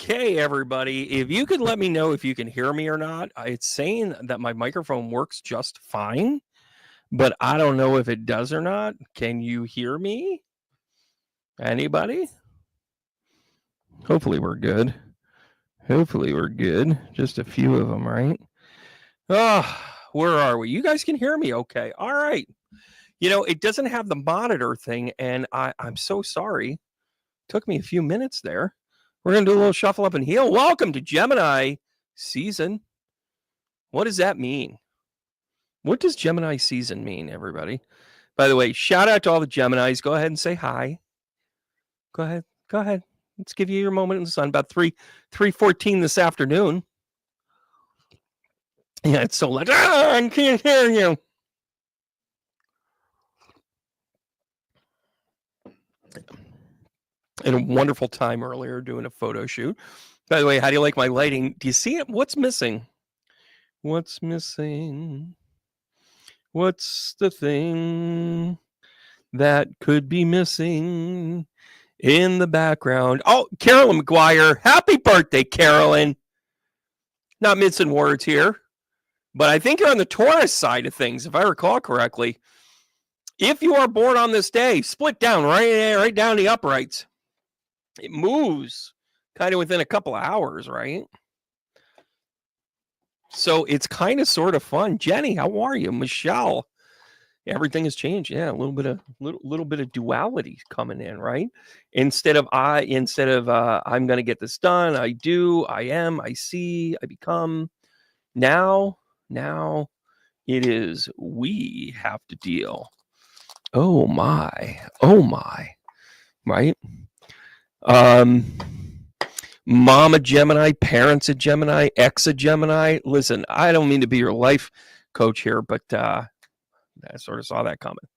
Okay, everybody, if you could let me know if you can hear me or not. It's saying that my microphone works just fine, but I don't know if it does or not. Can you hear me? Anybody? Hopefully we're good. Hopefully we're good. Just a few of them, right? Oh, where are we? You guys can hear me okay. All right. You know, it doesn't have the monitor thing, and I'm so sorry. Took me a few minutes there. We're going to do a little shuffle up and heal. Welcome to Gemini season. What does that mean? What does Gemini season mean, everybody? By the way, shout out to all the Geminis. Go ahead and say hi. Go ahead. Go ahead. Let's give you your moment in the sun. About 3:14 this afternoon. Yeah, it's so loud. I can't hear you. And a wonderful time earlier doing a photo shoot. By the way, how do you like my lighting? Do you see it? What's missing? What's missing? What's the thing that could be missing in the background? Oh, Carolyn McGuire. Happy birthday, Carolyn. Not mincing words here, but I think you're on the Taurus side of things, if I recall correctly. If you are born on this day, split down right down the uprights. It moves kind of within a couple of hours, right? So it's kind of sort of fun. Jenny, how are you? Michelle, everything has changed. Yeah, a little bit of duality coming in, right? Instead of I'm going to get this done. I do. I am. I see. I become. Now it is we have to deal. Oh my. Right? Mama Gemini, parents of Gemini, ex of Gemini. Listen, I don't mean to be your life coach here, but I sort of saw that coming.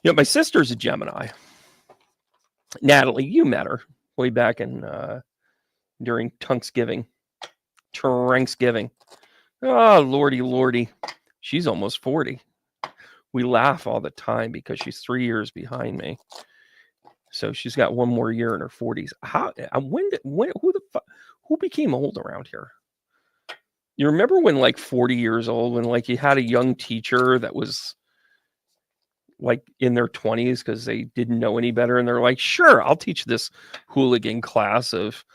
You know, my sister's a Gemini. Natalie, you met her way back in during Thanksgiving. Oh, lordy. She's almost 40. We laugh all the time because she's 3 years behind me. So she's got one more year in her 40s. Who became old around here? You remember when like 40 years old, when like you had a young teacher that was like in their 20s because they didn't know any better. And they're like, sure, I'll teach this hooligan class of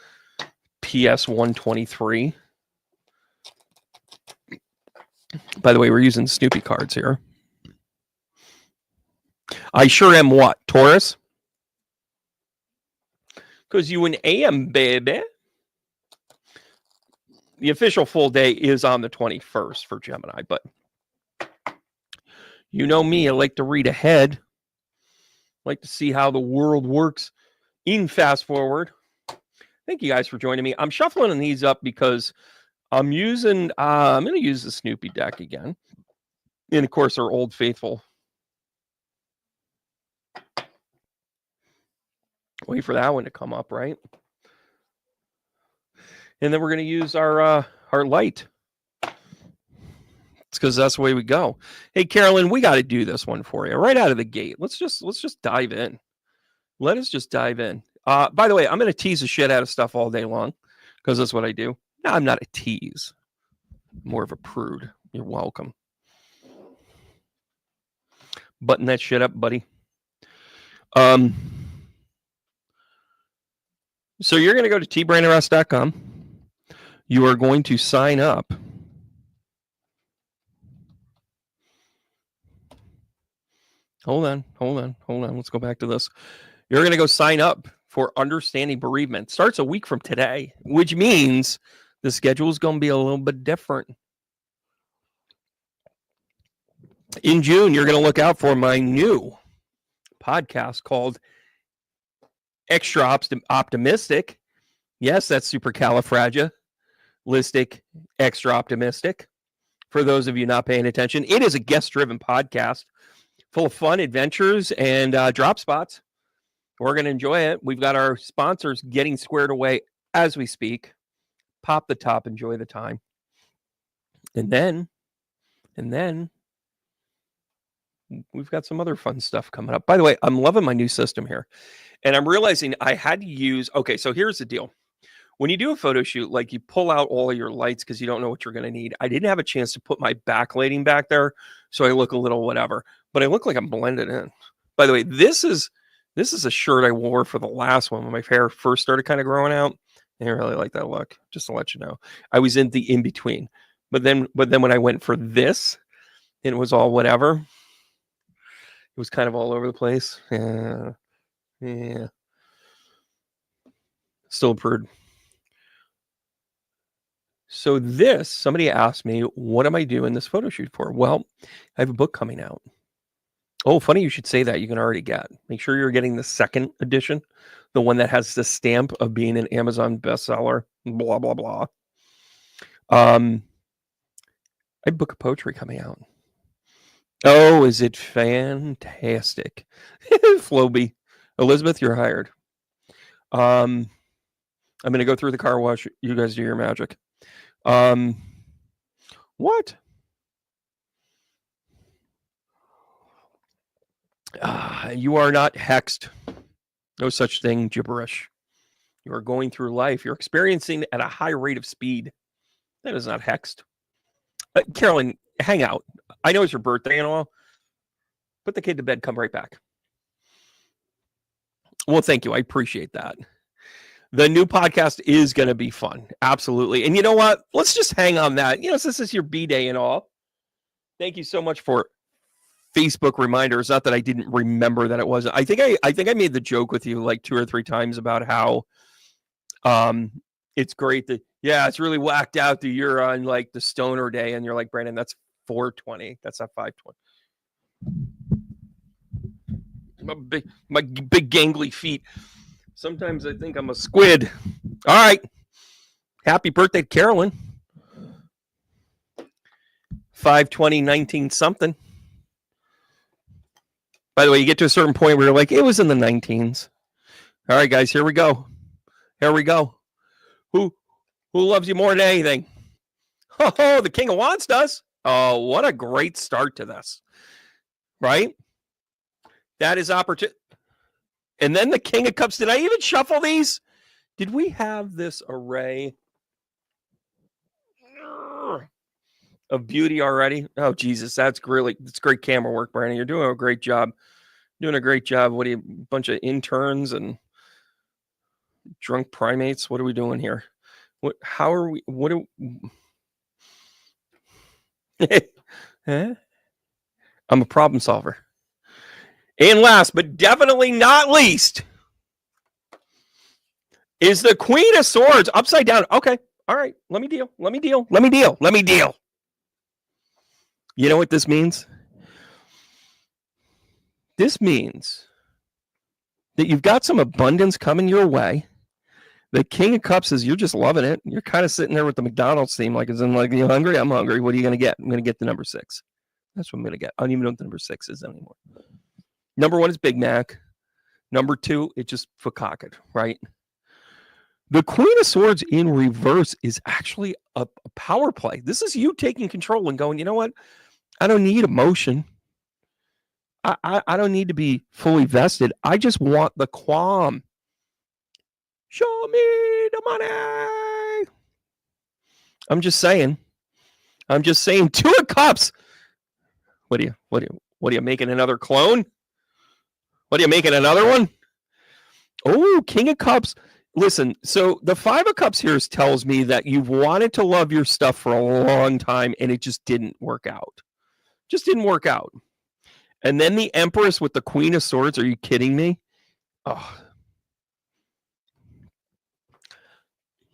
PS 123. By the way, we're using Snoopy cards here. I sure am what? Taurus? Because you an AM, baby. The official full day is on the 21st for Gemini, but you know me, I like to read ahead. Like to see how the world works in fast forward. Thank you guys for joining me. I'm shuffling these up because I'm going to use the Snoopy deck again. And of course, our old faithful. Wait for that one to come up, right? And then we're going to use our light. It's because that's the way we go. Hey, Carolyn, we got to do this one for you right out of the gate. Let's just dive in. Let us just dive in. By the way, I'm going to tease the shit out of stuff all day long because that's what I do. No, I'm not a tease. I'm more of a prude. You're welcome. Button that shit up, buddy. So you're going to go to tbrandonruss.com. You are going to sign up. Hold on. Let's go back to this. You're going to go sign up for Understanding BeArevement. Starts a week from today, which means the schedule is going to be a little bit different. In June, you're going to look out for my new podcast called extra optimistic. Yes, that's supercalifragilistic, extra optimistic. For those of you not paying attention, it is a guest-driven podcast full of fun, adventures, and drop spots. We're going to enjoy it. We've got our sponsors getting squared away as we speak. Pop the top, enjoy the time. And then we've got some other fun stuff coming up. By the way, I'm loving my new system here. And I'm realizing I had to use, okay, so here's the deal. When you do a photo shoot, like you pull out all of your lights because you don't know what you're going to need. I didn't have a chance to put my backlighting back there, so I look a little whatever. But I look like I'm blended in. By the way, this is a shirt I wore for the last one when my hair first started kind of growing out. I didn't really like that look, just to let you know. I was in the in-between. But then when I went for this, it was all whatever. It was kind of all over the place. Yeah. Still a prude. So somebody asked me, what am I doing this photo shoot for? Well, I have a book coming out. Oh, funny you should say that. You can already get. Make sure you're getting the second edition, the one that has the stamp of being an Amazon bestseller, blah, blah, blah. I have a book of poetry coming out. Oh, is it fantastic? Floby. Elizabeth, you're hired. I'm going to go through the car wash. You guys do your magic. What? You are not hexed. No such thing, gibberish. You are going through life. You're experiencing at a high rate of speed. That is not hexed. Carolyn, hang out. I know it's your birthday and all. Put the kid to bed. Come right back. Well, thank you. I appreciate that. The new podcast is going to be fun. Absolutely. And you know what? Let's just hang on that. Since this is your B-Day and all. Thank you so much for Facebook reminders. Not that I didn't remember that it was. I think I made the joke with you like 2 or 3 times about how it's great that it's really whacked out that you're on like the stoner day and you're like, Brandon, that's 420. That's not 520. My big gangly feet. Sometimes I think I'm a squid. All right. Happy birthday, Carolyn. 5/20/19 something. By the way, you get to a certain point where you're like, it was in the 19s. All right, guys, here we go. Here we go. Who loves you more than anything? Oh, the King of Wands does. Oh, what a great start to this. Right? That is opportunity. And then the King of Cups. Did I even shuffle these? Did we have this array of beauty already? Oh, Jesus. That's great camera work, Brandon. You're doing a great job. What are you, a bunch of interns and drunk primates? What are we doing here? How are we? I'm a problem solver. And last, but definitely not least, is the Queen of Swords upside down. Okay. All right. Let me deal. You know what this means? This means that you've got some abundance coming your way. The King of Cups is you're just loving it. You're kind of sitting there with the McDonald's theme, like, as in, like, you hungry? I'm hungry. What are you going to get? I'm going to get the number 6. That's what I'm going to get. I don't even know what the number 6 is anymore. Number 1 is Big Mac. Number 2, it's just fakaked, right? The Queen of Swords in reverse is actually a power play. This is you taking control and going, you know what? I don't need emotion. I don't need to be fully vested. I just want the qualm. Show me the money. I'm just saying. 2 of Cups. What are you making another clone? What are you making another one? Oh, King of Cups. Listen, so the 5 of Cups here tells me that you've wanted to love your stuff for a long time and it just didn't work out. And then the Empress with the Queen of Swords. Are you kidding me? Oh.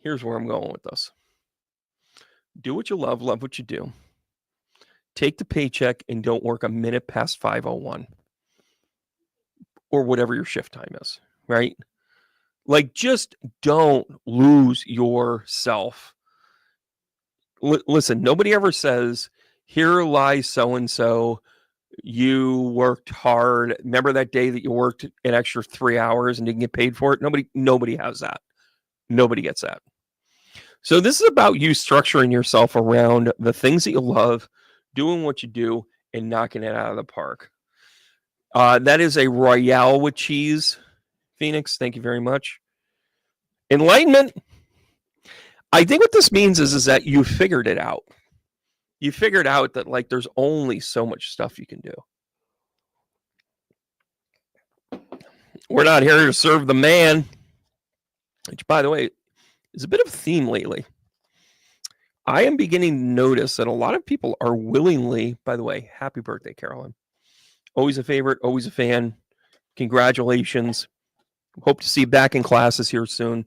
Here's where I'm going with this. Do what you love what you do. Take the paycheck and don't work a minute past 5:01 or whatever your shift time is, right? Like, just don't lose yourself. Listen, nobody ever says, here lies so-and-so. You worked hard. Remember that day that you worked an extra 3 hours and didn't get paid for it? Nobody has that. Nobody gets that. So this is about you structuring yourself around the things that you love, doing what you do, and knocking it out of the park. That is a Royale with cheese, Phoenix. Thank you very much. Enlightenment. I think what this means is that you figured it out. You figured out that, like, there's only so much stuff you can do. We're not here to serve the man, which, by the way, is a bit of a theme lately. I am beginning to notice that a lot of people are willingly, by the way, happy birthday, Carolyn. Always a favorite, always a fan. Congratulations. Hope to see you back in classes here soon.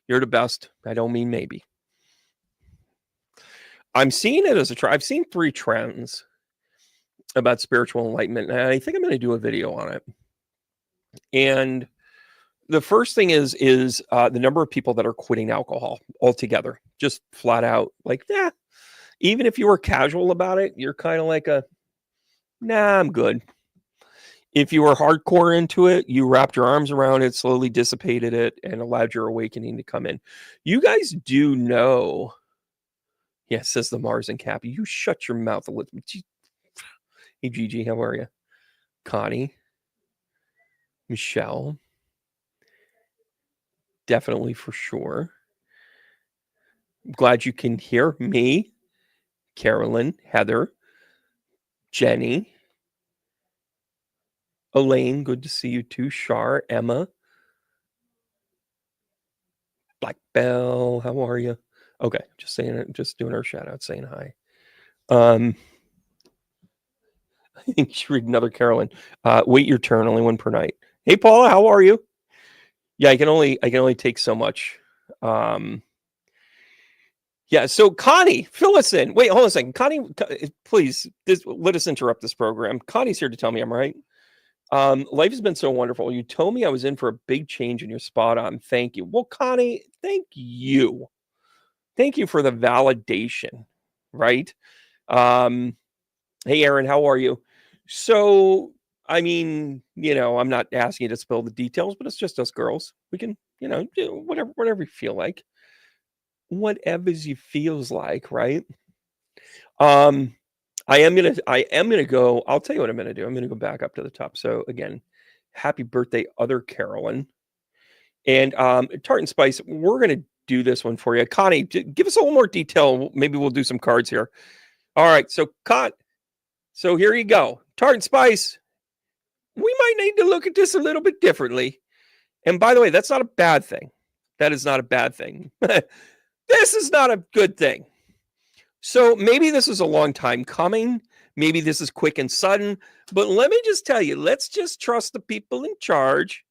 You're the best. I don't mean maybe. I'm seeing it as a trend. I've seen 3 trends about spiritual enlightenment, and I think I'm going to do a video on it. And the first thing is the number of people that are quitting alcohol altogether, just flat out, like, yeah. Even if you were casual about it, you're kind of like nah, I'm good. If you were hardcore into it, you wrapped your arms around it, slowly dissipated it, and allowed your awakening to come in. You guys do know. Yeah, says the Mars and Cappy. You shut your mouth a little bit. Hey, Gigi, how are you? Connie. Michelle. Definitely, for sure. I'm glad you can hear me. Carolyn, Heather, Jenny, Elaine, good to see you too. Shar, Emma, Black Bell, how are you? Okay, just doing our shout out, saying hi. I think you should read another Carolyn. Wait your turn, only one per night. Hey Paula, how are you? Yeah, I can only take so much. Yeah, so Connie, fill us in. Wait, hold on a second. Connie, please, let us interrupt this program. Connie's here to tell me I'm right. Life has been so wonderful. You told me I was in for a big change and you're spot on. Thank you. Well, Connie, thank you. Thank you for the validation, right? Hey, Aaron, how are you? So, I mean, I'm not asking you to spill the details, but it's just us girls. We can, do whatever you feel like. Whatever you feels like, right? I am gonna go. I'll tell you what I'm gonna do. I'm gonna go back up to the top. So again, happy birthday, other Carolyn. And Tart and Spice, we're gonna do this one for you. Connie, give us a little more detail. Maybe we'll do some cards here. All right, so so here you go. Tart and Spice, we might need to look at this a little bit differently. And by the way, that's not a bad thing. That is not a bad thing. This is not a good thing. So maybe this is a long time coming. Maybe this is quick and sudden. But let me just tell you, let's just trust the people in charge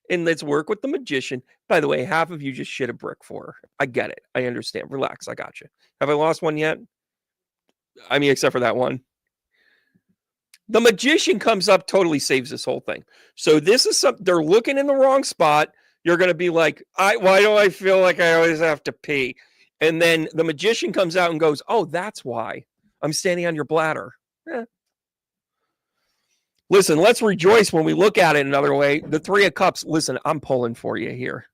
and let's work with the magician. By the way, half of you just shit a brick for her. I get it. I understand. Relax. I got you. Have I lost one yet? I mean, except for that one. The magician comes up, totally saves this whole thing. So this is something, they're looking in the wrong spot. You're going to be like, why do I feel like I always have to pee? And then the magician comes out and goes, oh, that's why I'm standing on your bladder. Listen, let's rejoice when we look at it another way. The 3 of Cups, listen, I'm pulling for you here.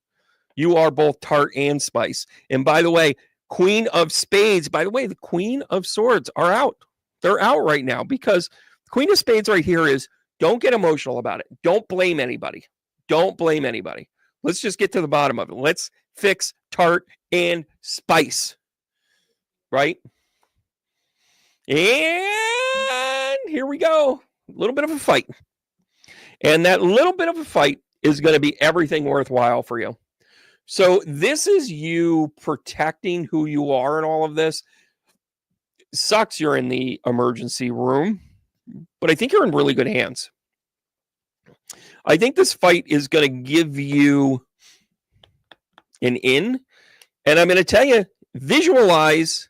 You are both Tart and Spice. And by the way, Queen of Spades, by the way, the Queen of Swords are out. They're out right now because Queen of Spades right here is don't get emotional about it. Don't blame anybody. Don't blame anybody. Let's just get to the bottom of it. Let's fix Tart and Spice. Right? And here we go. A little bit of a fight. And that little bit of a fight is going to be everything worthwhile for you. So this is you protecting who you are in all of this. Sucks you're in the emergency room, but I think you're in really good hands. I think this fight is going to give you an in. And I'm going to tell you, visualize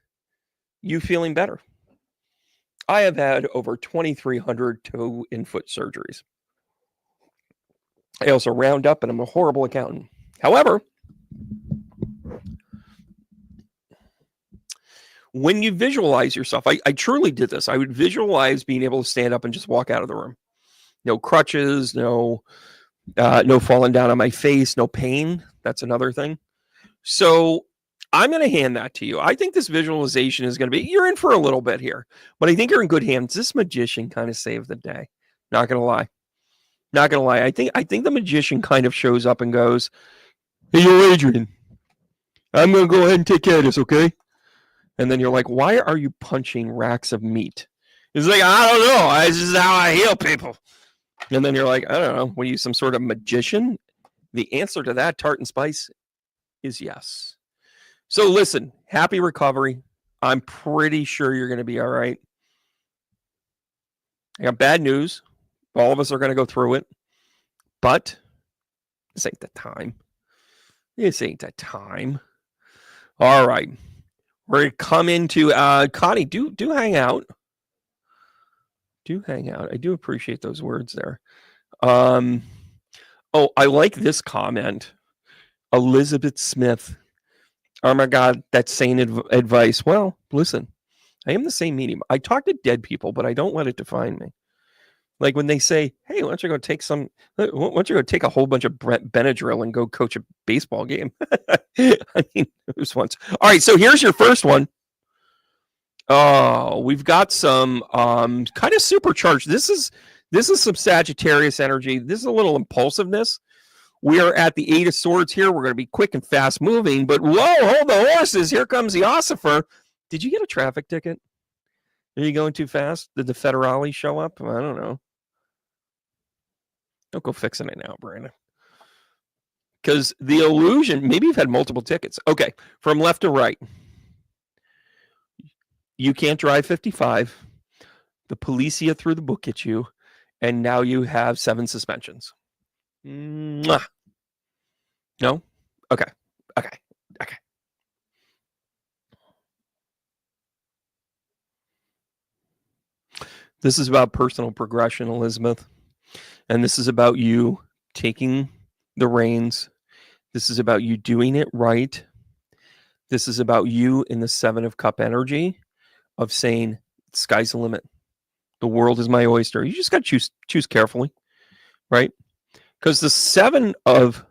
you feeling better. I have had over 2,300 toe and foot surgeries. I also round up, and I'm a horrible accountant. However, when you visualize yourself, I truly did this. I would visualize being able to stand up and just walk out of the room. No crutches, no falling down on my face, no pain. That's another thing. So I'm going to hand that to you. I think this visualization is going to be, you're in for a little bit here, but I think you're in good hands. This magician kind of saved the day. Not going to lie. Not going to lie. I think the magician kind of shows up and goes, hey, yo, Adrian, I'm going to go ahead and take care of this, okay? And then you're like, why are you punching racks of meat? It's like, I don't know. This is how I heal people. And then you're like, I don't know. Were you some sort of magician? The answer to that, tart and spice, is yes. So listen, happy recovery. I'm pretty sure you're going to be all right. I got bad news. All of us are going to go through it. But this ain't the time. This ain't the time. All right. We're going to come into Connie, do hang out. Do hang out. I do appreciate those words there. Oh, I like this comment. Elizabeth Smith. Oh my God, that's sane advice. Well, listen, I am the same medium. I talk to dead people, but I don't let it define me. Like when they say, hey, why don't you go take a whole bunch of Benadryl and go coach a baseball game? I mean, who's once. All right, so here's your first one. Oh, we've got some kind of supercharged. This is some Sagittarius energy. This is a little impulsiveness. We are at the 8 of Swords here. We're going to be quick and fast moving, but whoa, hold the horses. Here comes the ossifer. Did you get a traffic ticket? Are you going too fast? Did the federale show up? I don't know. Don't go fixing it now, Brandon. Because the illusion, maybe you've had multiple tickets. Okay, from left to right. You can't drive 55. The policia threw the book at you, and now you have 7 suspensions. Mwah. No? Okay. This is about personal progression, Elizabeth. And this is about you taking the reins. This is about you doing it right. This is about you in the 7 of Cup energy of saying, sky's the limit. The world is my oyster. You just got to choose carefully, right? Because the 7 of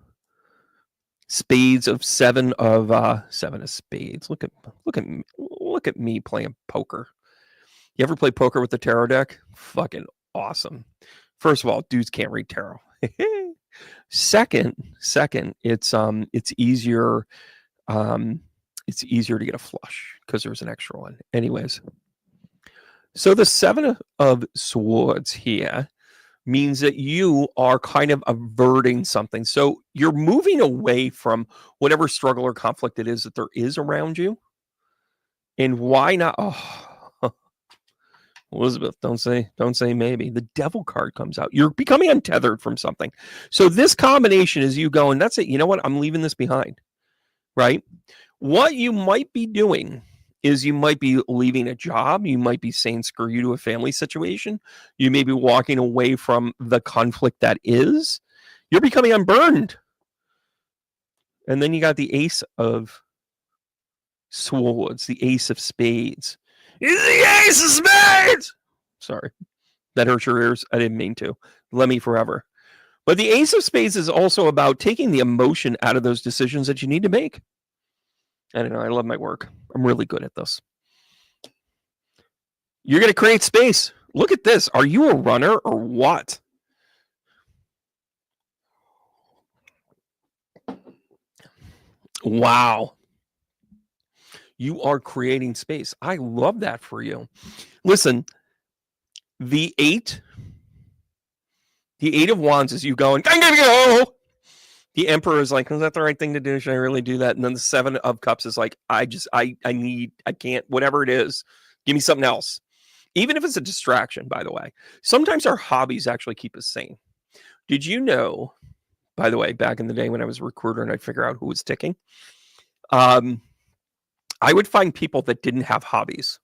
spades of 7 of spades. Look at me playing poker. You ever play poker with the tarot deck? Fucking awesome. First of all, dudes can't read tarot. Second, it's easier. It's easier to get a flush because there's an extra one. Anyways, so the 7 of Swords here means that you are kind of averting something. So you're moving away from whatever struggle or conflict it is that there is around you. And why not? Oh, Elizabeth, don't say maybe. The Devil card comes out. You're becoming untethered from something. So this combination is you going, that's it. You know what? I'm leaving this behind, right? What you might be doing is you might be leaving a job. You might be saying screw you to a family situation. You may be walking away from the conflict that is. You're becoming unburned. And then you got the Ace of Swords, the Ace of Spades. It's the Ace of Spades! Sorry. That hurt your ears. I didn't mean to. Let me forever. But the Ace of Spades is also about taking the emotion out of those decisions that you need to make. I don't know. I love my work. I'm really good at this. You're going to create space. Look at this. Are you a runner or what? Wow. You are creating space. I love that for you. Listen, the 8 of Wands is you going, I'm going to go. The Emperor is like, is that the right thing to do? Should I really do that? And then the 7 of Cups is like, I can't, whatever it is, give me something else. Even if it's a distraction, by the way. Sometimes our hobbies actually keep us sane. Did you know, by the way, back in the day when I was a recruiter and I'd figure out who was ticking, I would find people that didn't have hobbies.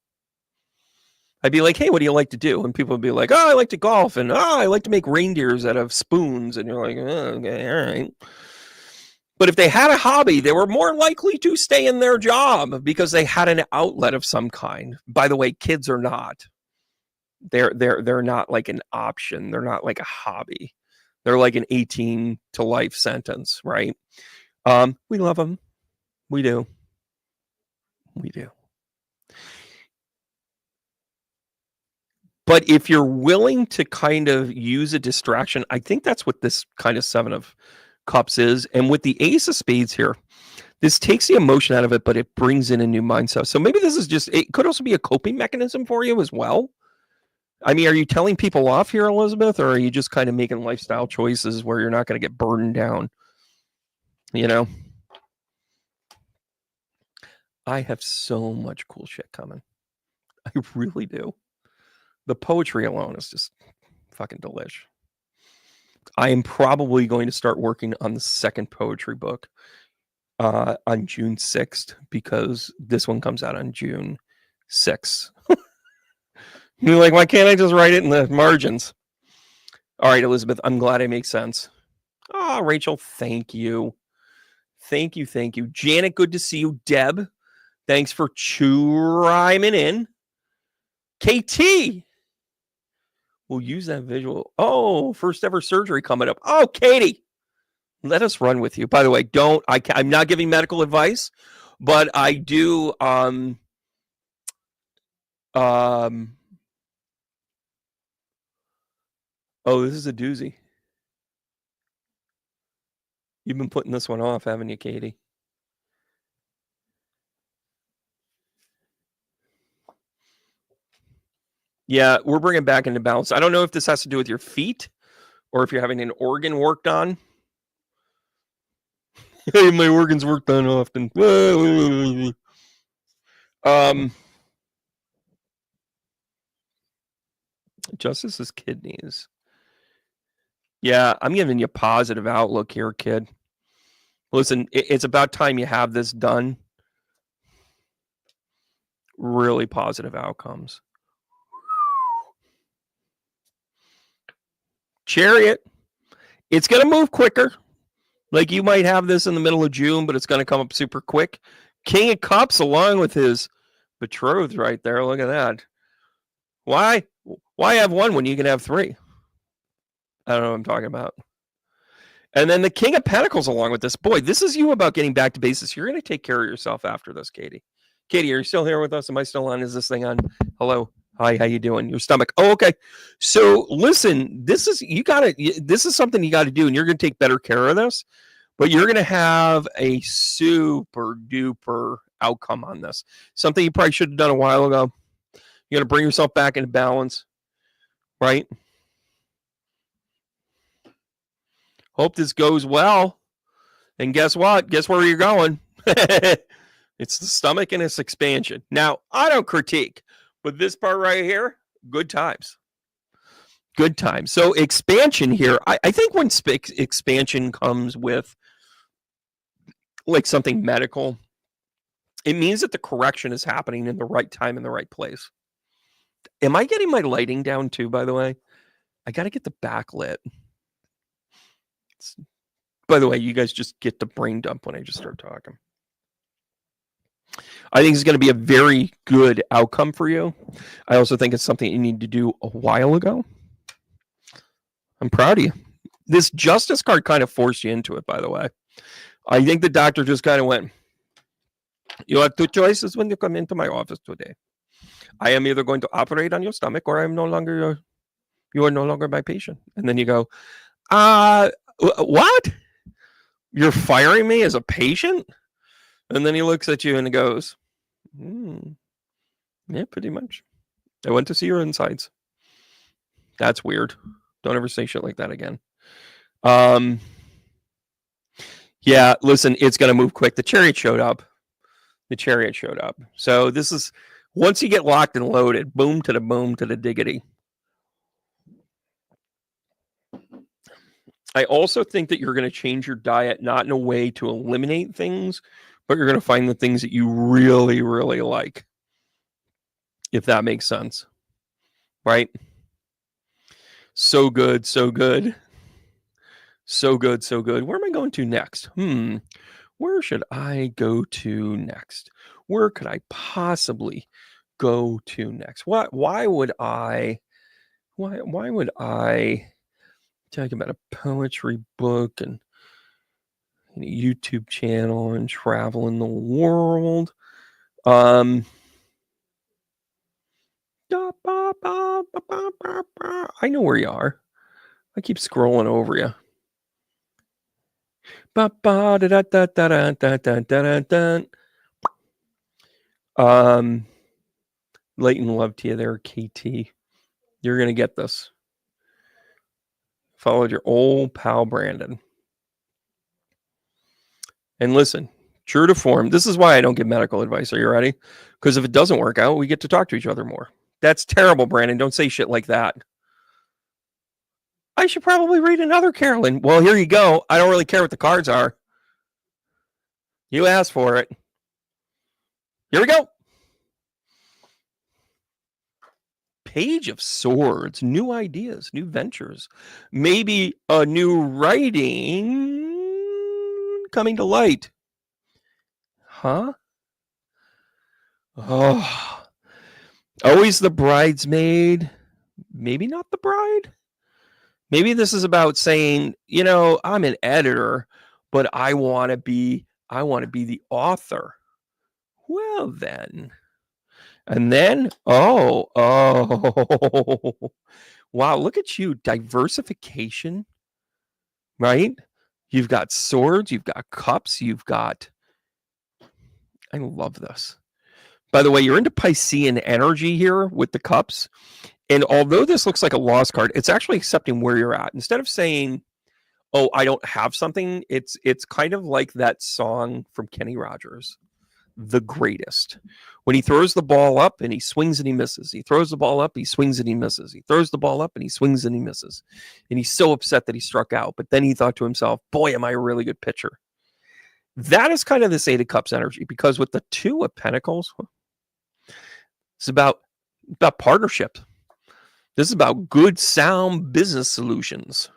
I'd be like, hey, what do you like to do? And people would be like, oh, I like to golf. And I like to make reindeers out of spoons. And you're like, oh, okay, all right. But if they had a hobby, they were more likely to stay in their job because they had an outlet of some kind. By the way, kids are not. They're not like an option. They're not like a hobby. They're like an 18 to life sentence, right? We love them. We do. We do. But if you're willing to kind of use a distraction, I think that's what this kind of 7 of Cups is. And with the Ace of Spades here, this takes the emotion out of it, but it brings in a new mindset. So maybe this is just, it could also be a coping mechanism for you as well. I mean, are you telling people off here, Elizabeth, or are you just kind of making lifestyle choices where you're not going to get burdened down? You know? I have so much cool shit coming. I really do. The poetry alone is just fucking delish. I am probably going to start working on the second poetry book on June 6th because this one comes out on June 6th. You're like, why can't I just write it in the margins? All right, Elizabeth, I'm glad I make sense. Oh, Rachel, thank you. Thank you. Janet, good to see you. Deb, thanks for chiming in. KT, we'll use that visual. Oh, first ever surgery coming up. Oh, Katie, let us run with you. By the way, I'm not giving medical advice, but I do. Oh, this is a doozy. You've been putting this one off, haven't you, Katie? Yeah, we're bringing back into balance. I don't know if this has to do with your feet or if you're having an organ worked on. Hey, my organs worked on often. Justice's kidneys. Yeah, I'm giving you a positive outlook here, kid. Listen, it's about time you have this done. Really positive outcomes. Chariot. It's going to move quicker. Like you might have this in the middle of June, but it's going to come up super quick. King of Cups along with his betrothed right there. Look at that. Why have one when you can have 3? I don't know what I'm talking about. And then the King of Pentacles along with this. Boy, this is you about getting back to basics. You're going to take care of yourself after this, Katie. Katie, are you still here with us? Am I still on? Is this thing on? Hello. Hi, how you doing? Your stomach. Oh, okay. So listen, this is something you got to do, and you're going to take better care of this, but you're going to have a super duper outcome on this. Something you probably should have done a while ago. You're going to bring yourself back into balance, right? Hope this goes well. And guess what? Guess where you're going? It's the stomach and its expansion. Now, I don't critique, but this part right here, good times. Good times. So expansion here, I think when expansion comes with like something medical, it means that the correction is happening in the right time in the right place. Am I getting my lighting down too, by the way? I got to get the back lit. By the way, you guys just get the brain dump when I just start talking. I think it's going to be a very good outcome for you. I also think it's something you need to do a while ago. I'm proud of you. This Justice card kind of forced you into it, by the way. I think the doctor just kind of went, you have 2 choices when you come into my office today. I am either going to operate on your stomach or you are no longer my patient. And then you go, what? You're firing me as a patient? And then he looks at you and he goes, yeah, pretty much. I went to see your insides. That's weird. Don't ever say shit like that again. Yeah, listen, it's going to move quick. The Chariot showed up. So this is, once you get locked and loaded, boom to the diggity. I also think that you're going to change your diet, not in a way to eliminate things, but you're going to find the things that you really, really like. If that makes sense. Right? So good. So good, so good. Where am I going to next? Where should I go to next? Where could I possibly go to next? Why would I talk about a poetry book and a YouTube channel and travel in the world? I know where you are. I keep scrolling over you. Light and love to you there, KT. You're gonna get this. Followed your old pal Brandon. And listen, true to form, this is why I don't give medical advice. Are you ready? Because if it doesn't work out, we get to talk to each other more. That's terrible, Brandon. Don't say shit like that. I should probably read another Carolyn. Well, here you go. I don't really care what the cards are. You asked for it. Here we go. Page of Swords, new ideas, new ventures, maybe a new writing coming to light. Huh? Oh, always the bridesmaid, maybe not the bride. Maybe this is about saying, I'm an editor, but I want to be the author. Well, then. And then, wow, look at you, diversification, right? You've got swords, you've got cups, I love this. By the way, you're into Piscean energy here with the cups. And although this looks like a lost card, it's actually accepting where you're at. Instead of saying, oh, I don't have something, it's kind of like that song from Kenny Rogers, The Greatest. When he throws the ball up and he swings and he misses. He throws the ball up, he swings and he misses. He throws the ball up and he swings and he misses. And he's so upset that he struck out. But then he thought to himself, boy, am I a really good pitcher. That is kind of this Eight of Cups energy, because with the Two of Pentacles, it's about partnership. This is about good, sound business solutions.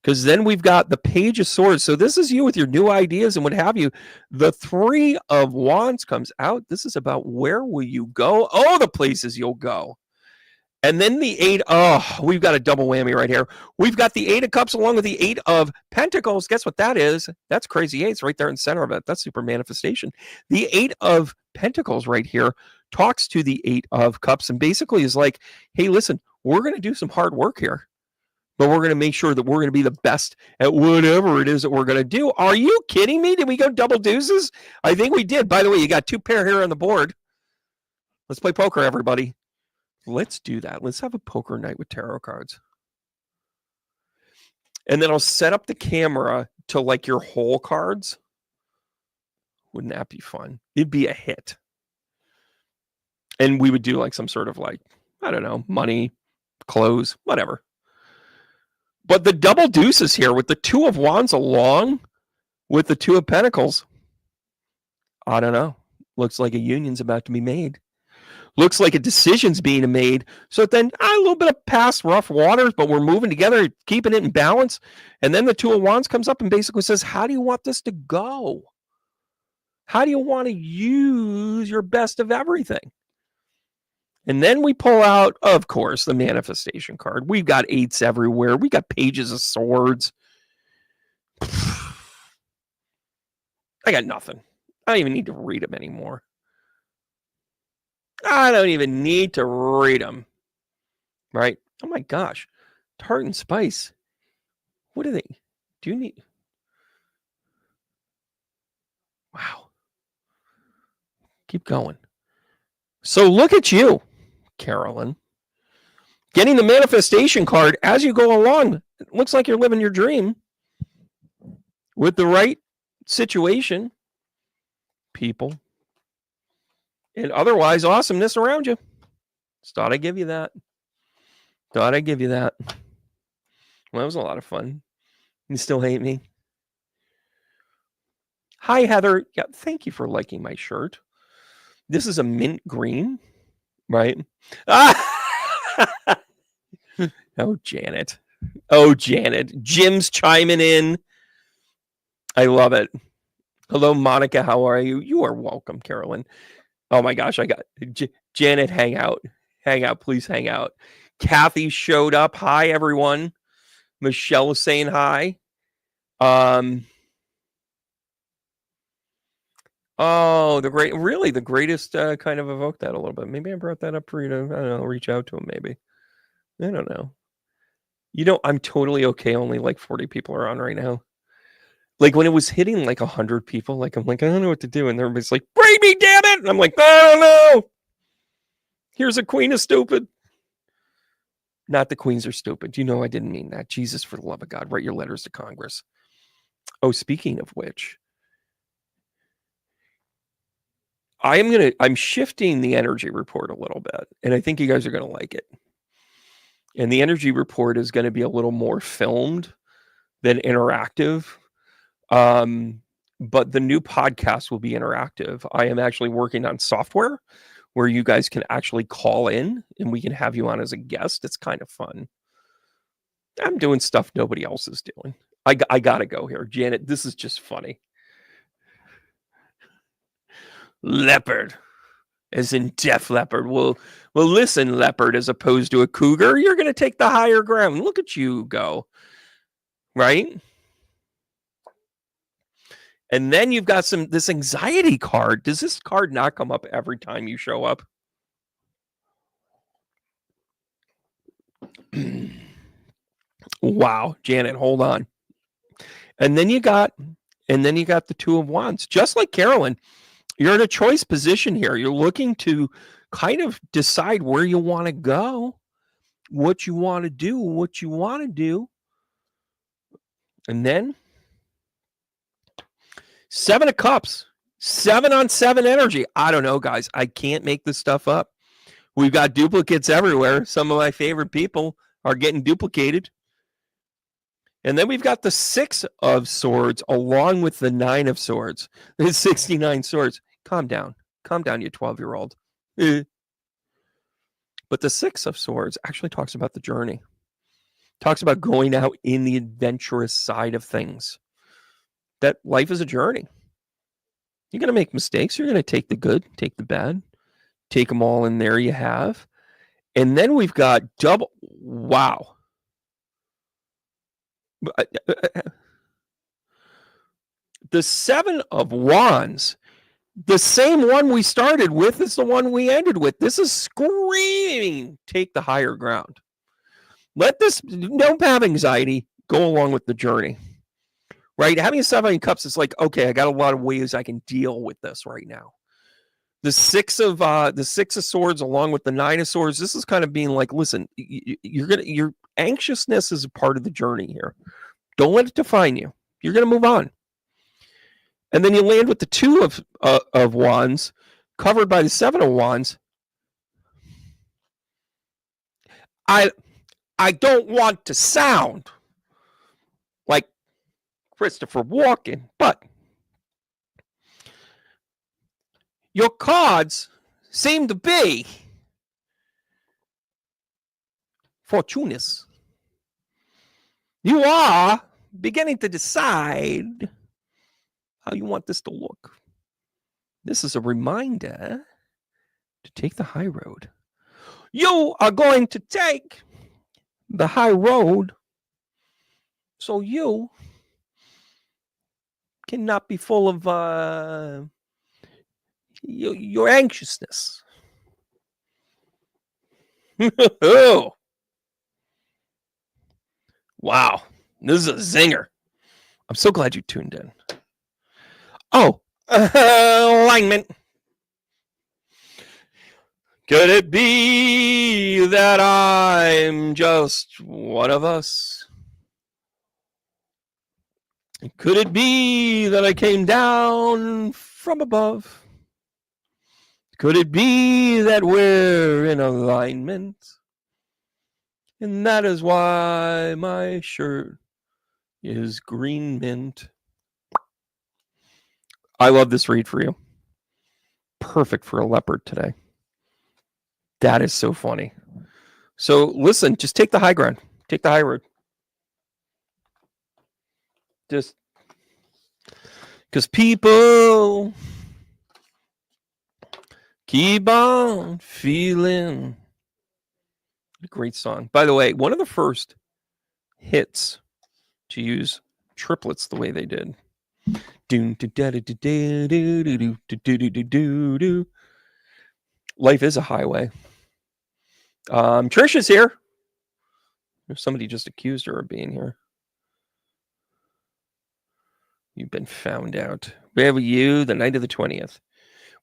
Because then we've got the Page of Swords. So this is you with your new ideas and what have you. The Three of Wands comes out. This is about where will you go? Oh, the places you'll go. And then the we've got a double whammy right here. We've got the Eight of Cups along with the Eight of Pentacles. Guess what that is? That's crazy eights right there in the center of it. That's super manifestation. The Eight of Pentacles right here talks to the Eight of Cups and basically is like, hey, listen, we're going to do some hard work here, but we're going to make sure that we're going to be the best at whatever it is that we're going to do. Are you kidding me? Did we go double deuces? I think we did. By the way, you got two pair here on the board. Let's play poker, everybody. Let's do that. Let's have a poker night with tarot cards. And then I'll set up the camera to like your whole cards. Wouldn't that be fun? It'd be a hit. And we would do like some sort of like, I don't know, money, clothes, whatever. But the double deuces here with the Two of Wands along with the Two of Pentacles, I don't know. Looks like a union's about to be made. Looks like a decision's being made. So then a little bit of past rough waters, but we're moving together, keeping it in balance. And then the Two of Wands comes up and basically says, how do you want this to go? How do you want to use your best of everything? And then we pull out, of course, the manifestation card. We've got eights everywhere. We got pages of swords. I got nothing. I don't even need to read them anymore. I don't even need to read them. Right? Oh my gosh. Tart and Spice. What do they? Do you need? Wow. Keep going. So look at you, Carolyn. Getting the manifestation card as you go along. It looks like you're living your dream with the right situation, people, and otherwise awesomeness around you. Just thought I'd give you that. Well, that was a lot of fun. You still hate me? Hi, Heather. Yeah, thank you for liking my shirt. This is a mint green, right? Oh, Janet. Oh, Janet. Jim's chiming in. I love it. Hello, Monica. How are you? You are welcome, Carolyn. Oh my gosh, I got Janet. Hang out. Hang out. Please hang out. Kathy showed up. Hi, everyone. Michelle is saying hi. Oh, the greatest kind of evoked that a little bit. Maybe I brought that up for you to, I don't know, reach out to him maybe. I don't know. I'm totally okay. Only like 40 people are on right now. Like when it was hitting like 100 people, like I'm like, I don't know what to do. And everybody's like, bring me, damn it. And I'm like, I don't know. Here's a queen of stupid. Not the queens are stupid. I didn't mean that. Jesus, for the love of God, write your letters to Congress. Oh, speaking of which, I'm shifting the energy report a little bit, and I think you guys are going to like it. And the energy report is going to be a little more filmed than interactive. But the new podcast will be interactive. I am actually working on software where you guys can actually call in and we can have you on as a guest. It's kind of fun. I'm doing stuff nobody else is doing. I gotta go here. Janet, this is just funny. Leopard, as in Def Leppard. Well, listen, leopard, as opposed to a cougar, you're going to take the higher ground. Look at you go. Right? And then you've got this anxiety card. Does this card not come up every time you show up? Wow, Janet, hold on. And then you got the Two of Wands. Just like Carolyn, you're in a choice position here. You're looking to kind of decide where you want to go, what you want to do. And then 7 of Cups, 7 on 7 energy. I don't know, guys. I can't make this stuff up. We've got duplicates everywhere. Some of my favorite people are getting duplicated. And then we've got the 6 of Swords along with the 9 of Swords. There's 69 swords. Calm down. Calm down, you 12-year-old. But the 6 of Swords actually talks about the journey. Talks about going out in the adventurous side of things. That life is a journey. You're going to make mistakes. You're going to take the good, take the bad, take them all in there you have. And then we've got double. Wow. The 7 of Wands, the same one we started with is the one we ended with. This is screaming, take the higher ground. Don't have anxiety, go along with the journey. Right? Having a 7 of Cups is like, okay, I got a lot of ways I can deal with this right now. The 6 of Swords along with the 9 of Swords, this is kind of being like, listen, your anxiousness is a part of the journey here. Don't let it define you. You're going to move on. And then you land with the 2 of Wands, covered by the 7 of Wands. I don't want to sound like Christopher Walken, but your cards seem to be fortuitous. You are beginning to decide how you want this to look. This is a reminder to take the high road. You are going to take the high road so you cannot be full of your anxiousness. Oh. Wow. This is a zinger. I'm so glad you tuned in. Oh, alignment. Could it be that I'm just one of us? Could it be that I came down from above? Could it be that we're in alignment? And that is why my shirt is green mint. I love this read for you. Perfect for a leopard today. That is so funny. So listen, just take the high ground. Take the high road. Just because people keep on feeling. Great song. By the way, one of the first hits to use triplets the way they did. Life is a highway. Trisha's here. Somebody just accused her of being here. You've been found out. Where were you the night of the 20th?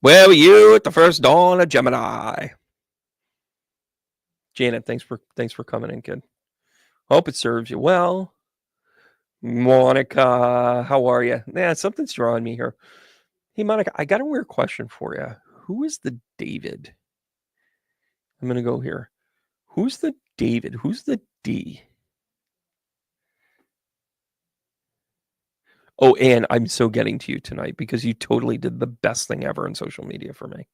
Where were you at the first dawn of Gemini? Janet, thanks for coming in, kid. Hope it serves you well. Monica, how are you? Yeah, something's drawing me here. Hey, Monica, I got a weird question for you. Who is the David? I'm going to go here. Who's the David? Who's the D? Oh, and I'm so getting to you tonight because you totally did the best thing ever in social media for me.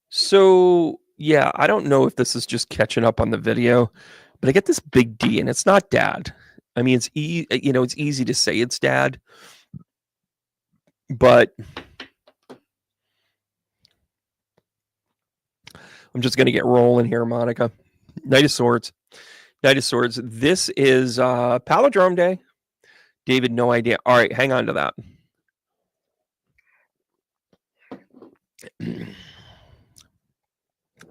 So yeah, I don't know if this is just catching up on the video, but I get this big D, and it's not Dad. I mean, it's it's easy to say it's Dad, but I'm just gonna get rolling here, Monica. Knight of Swords. Knight of Swords. This is Palindrome Day. David, no idea. All right, hang on to that.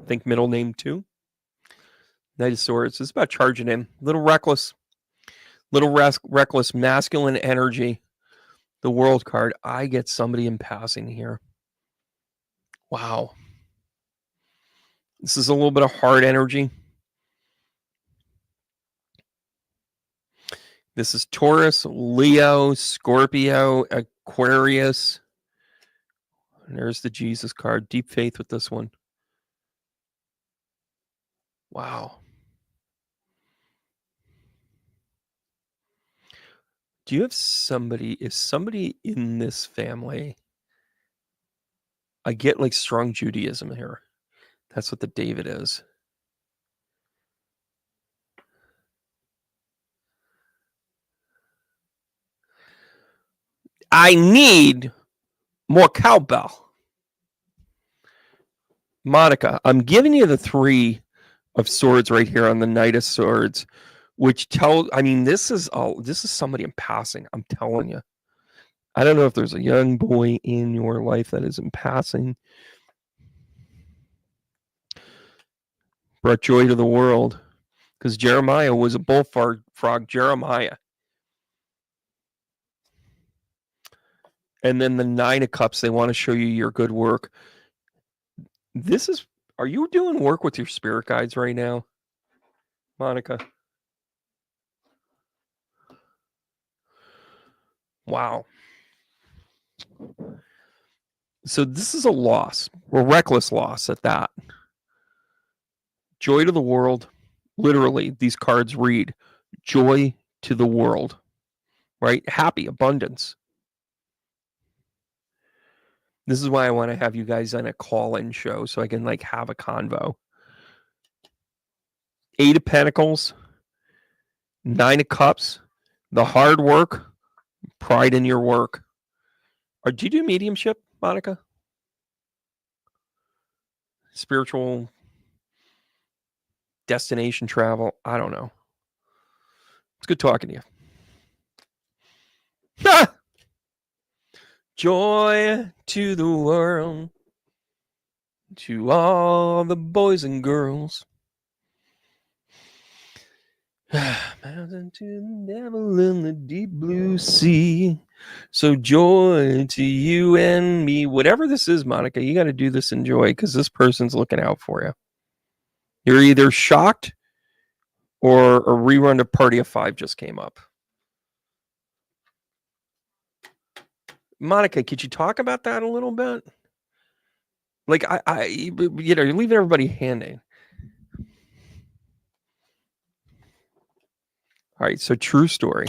Think middle name too. Knight of Swords. It's about charging him. Little reckless, masculine energy. The World card. I get somebody in passing here. Wow. This is a little bit of hard energy. This is Taurus, Leo, Scorpio, Aquarius. And there's the Jesus card. Deep faith with this one. Wow. Do you have somebody? Is somebody in this family? I get like strong Judaism here. That's what the David is. I need more cowbell. Monica, I'm giving you the 3 of Swords right here on the Knight of Swords, which tells, I mean, this is somebody in passing. I'm telling you. I don't know if there's a young boy in your life that is in passing. Brought joy to the world because Jeremiah was a bullfrog. Jeremiah. And then the 9 of Cups, they want to show you your good work. Are you doing work with your spirit guides right now, Monica? Wow. So this is a loss, a reckless loss at that. Joy to the world. Literally, these cards read joy to the world, right? Happy, abundance. This is why I want to have you guys on a call-in show so I can like have a convo. 8 of Pentacles, 9 of Cups, the hard work, pride in your work. Do you do mediumship, Monica? Spiritual destination travel? I don't know. It's good talking to you. Ah! Joy to the world, to all the boys and girls. Mountain to the devil in the deep blue sea. So joy to you and me. Whatever this is, Monica, you got to do this in joy because this person's looking out for you. You're either shocked or a rerun of Party of 5 just came up. Monica, could you talk about that a little bit? Like, you're leaving everybody hanging. All right, so true story.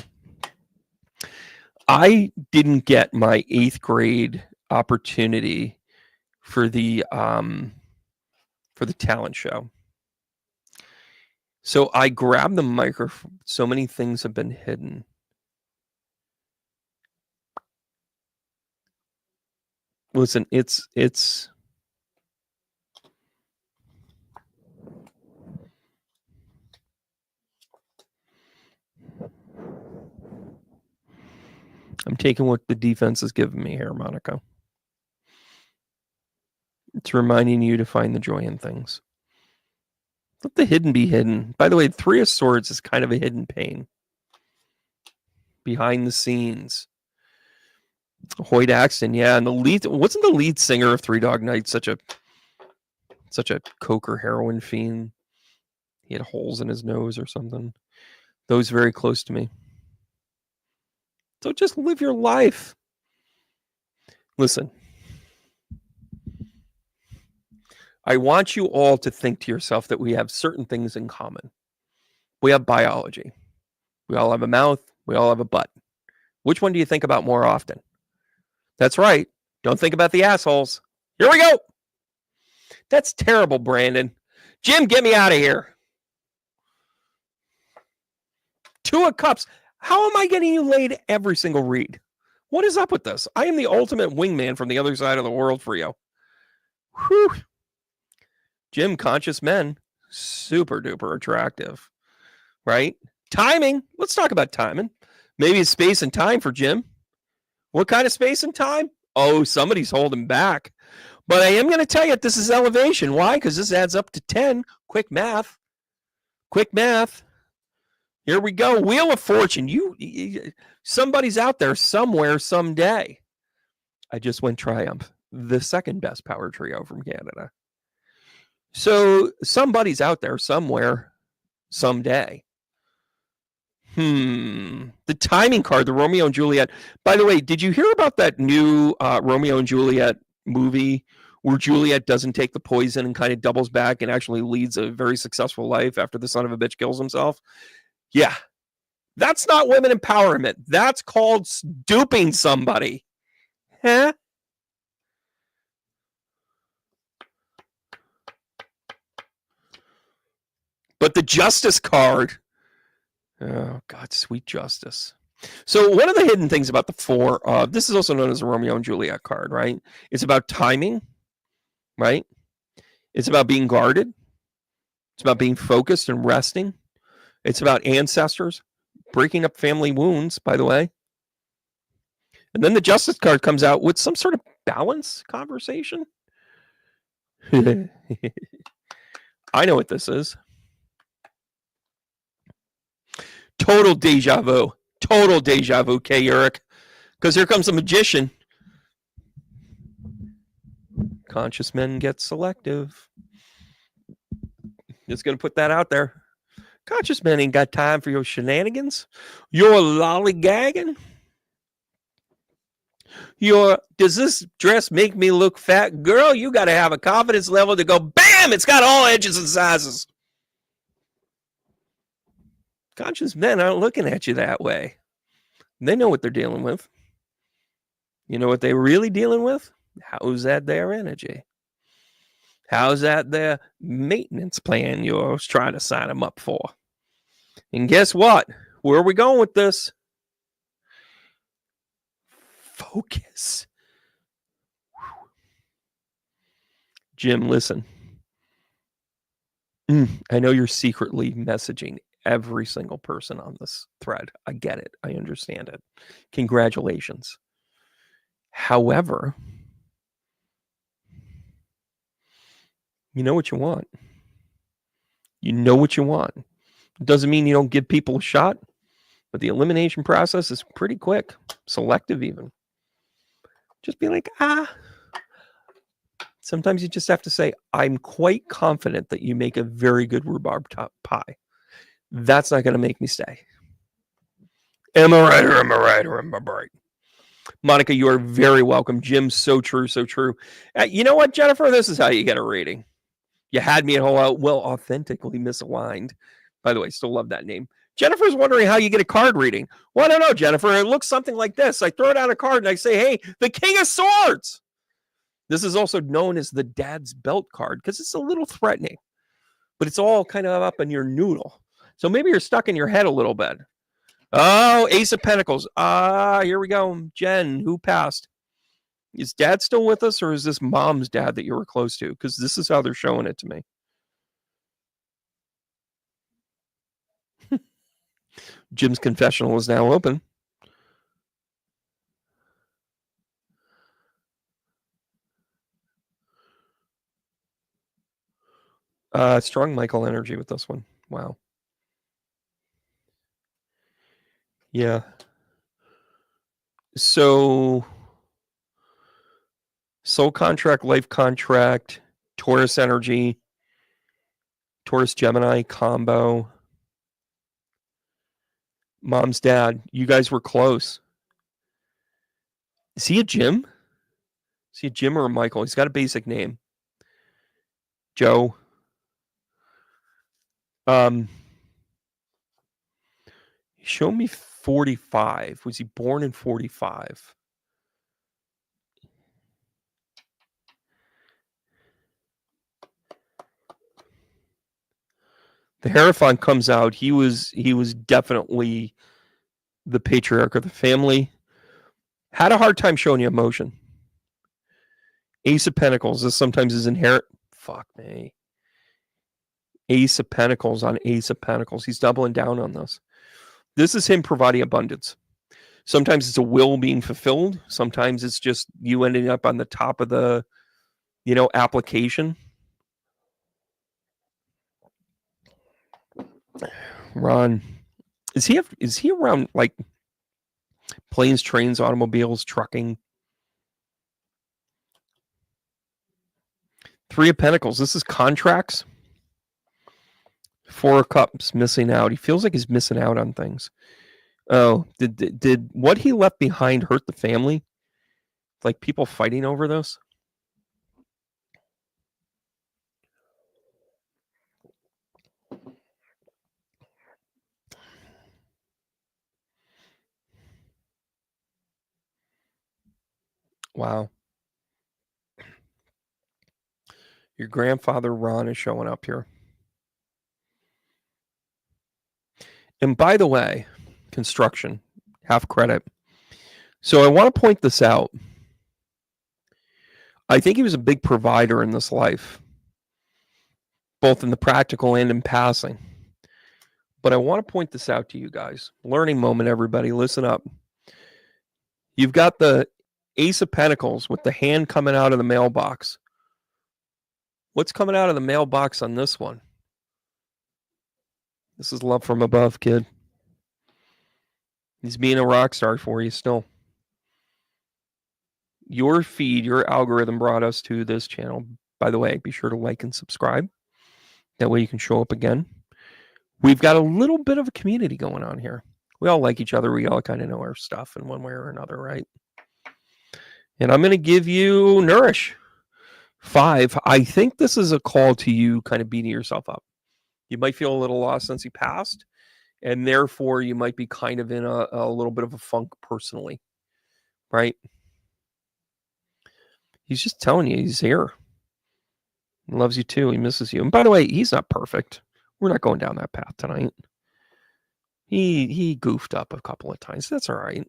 I didn't get my 8th grade opportunity for the talent show. So I grabbed the microphone. So many things have been hidden. Listen, it's I'm taking what the defense has given me here, Monica. It's reminding you to find the joy in things. Let the hidden be hidden. By the way, 3 of Swords is kind of a hidden pain. Behind the scenes. Hoyt Axton, yeah, and wasn't the lead singer of Three Dog Night such a coke or heroin fiend? He had holes in his nose or something. Those very close to me. So just live your life. Listen, I want you all to think to yourself that we have certain things in common. We have biology. We all have a mouth. We all have a butt. Which one do you think about more often? That's right. Don't think about the assholes. Here we go. That's terrible, Brandon. Jim, get me out of here. 2 of Cups. How am I getting you laid every single read? What is up with this? I am the ultimate wingman from the other side of the world for you. Whew. Jim, conscious men, super duper attractive, right? Timing. Let's talk about timing. Maybe it's space and time for Jim. What kind of space and time? Oh, somebody's holding back. But I am going to tell you this is elevation. Why? Because this adds up to 10. Quick math. Quick math. Here we go. Wheel of Fortune. Somebody's out there somewhere someday. I just went Triumph, the second best power trio from Canada. So somebody's out there somewhere someday. The timing card, the Romeo and Juliet. By the way, did you hear about that new Romeo and Juliet movie where Juliet doesn't take the poison and kind of doubles back and actually leads a very successful life after the son of a bitch kills himself? Yeah. That's not women empowerment. That's called duping somebody. Huh? But the Justice card. Oh, God, sweet justice. So one of the hidden things about the 4, this is also known as the Romeo and Juliet card, right? It's about timing, right? It's about being guarded. It's about being focused and resting. It's about ancestors, breaking up family wounds, by the way. And then the Justice card comes out with some sort of balance conversation. I know what this is. Total deja vu. Total deja vu, K. Urich. Because here comes the magician. Conscious men get selective. Just going to put that out there. Conscious men ain't got time for your shenanigans. You're lollygagging. Does this dress make me look fat? Girl, you got to have a confidence level to go, bam, it's got all edges and sizes. Conscious men aren't looking at you that way. They know what they're dealing with. You know what they're really dealing with? How's that their energy? How's that their maintenance plan you're trying to sign them up for? And guess what? Where are we going with this? Focus. Jim, listen. I know you're secretly messaging every single person on this thread. I get it. I understand it. Congratulations. However, you know what you want. You know what you want. It doesn't mean you don't give people a shot, but the elimination process is pretty quick, selective even. Just be like, Sometimes you just have to say, I'm quite confident that you make a very good rhubarb pie. That's not going to make me stay. Am I right or am I right or am I right? Monica, you are very welcome. Jim, so true, so true. You know what, Jennifer? This is how you get a rating. You had me at authentically misaligned. By the way, still love that name. Jennifer's wondering how you get a card reading. Well, I don't know, Jennifer. It looks something like this. I throw down a card and I say, hey, the King of Swords. This is also known as the Dad's Belt card because it's a little threatening. but it's all kind of up in your noodle. So maybe you're stuck in your head a little bit. Oh, Ace of Pentacles. Here we go. Jen, who passed? Is dad still with us, or is this mom's dad that you were close to? Because this is how they're showing it to me. Jim's confessional is now open. Strong Michael energy with this one. Wow. Yeah. So, soul contract, life contract, Taurus energy, Taurus Gemini combo. Mom's dad. You guys were close. Is he a Jim? Is he a Jim or a Michael? He's got a basic name. Joe. Show me 45. Was he born in 45? The Hierophant comes out. He was definitely the patriarch of the family. Had a hard time showing you emotion. Ace of Pentacles. This sometimes is inherent. Fuck me. Ace of Pentacles on Ace of Pentacles. He's doubling down on this. This is him providing abundance. Sometimes it's a will being fulfilled. Sometimes it's just you ending up on the top of the, application. Ron, is he around like planes, trains, automobiles, trucking? Three of Pentacles. This is contracts. Four of Cups, missing out. He feels like he's missing out on things. Oh, did what he left behind hurt the family? Like people fighting over this? Wow. Your grandfather Ron is showing up here. And by the way, construction, half credit. So I want to point this out. I think he was a big provider in this life, both in the practical and in passing. But I want to point this out to you guys. Learning moment, everybody. Listen up. You've got the Ace of Pentacles with the hand coming out of the mailbox. What's coming out of the mailbox on this one? This is love from above, kid. He's being a rock star for you still. Your feed, your algorithm brought us to this channel. By the way, be sure to like and subscribe. That way you can show up again. We've got a little bit of a community going on here. We all like each other. We all kind of know our stuff in one way or another, right? And I'm going to give you Nourish 5. I think this is a call to you kind of beating yourself up. You might feel a little lost since he passed, and therefore you might be kind of in a little bit of a funk personally, right? He's just telling you he's here. He loves you too. He misses you. And by the way, he's not perfect. We're not going down that path tonight. He goofed up a couple of times. That's all right.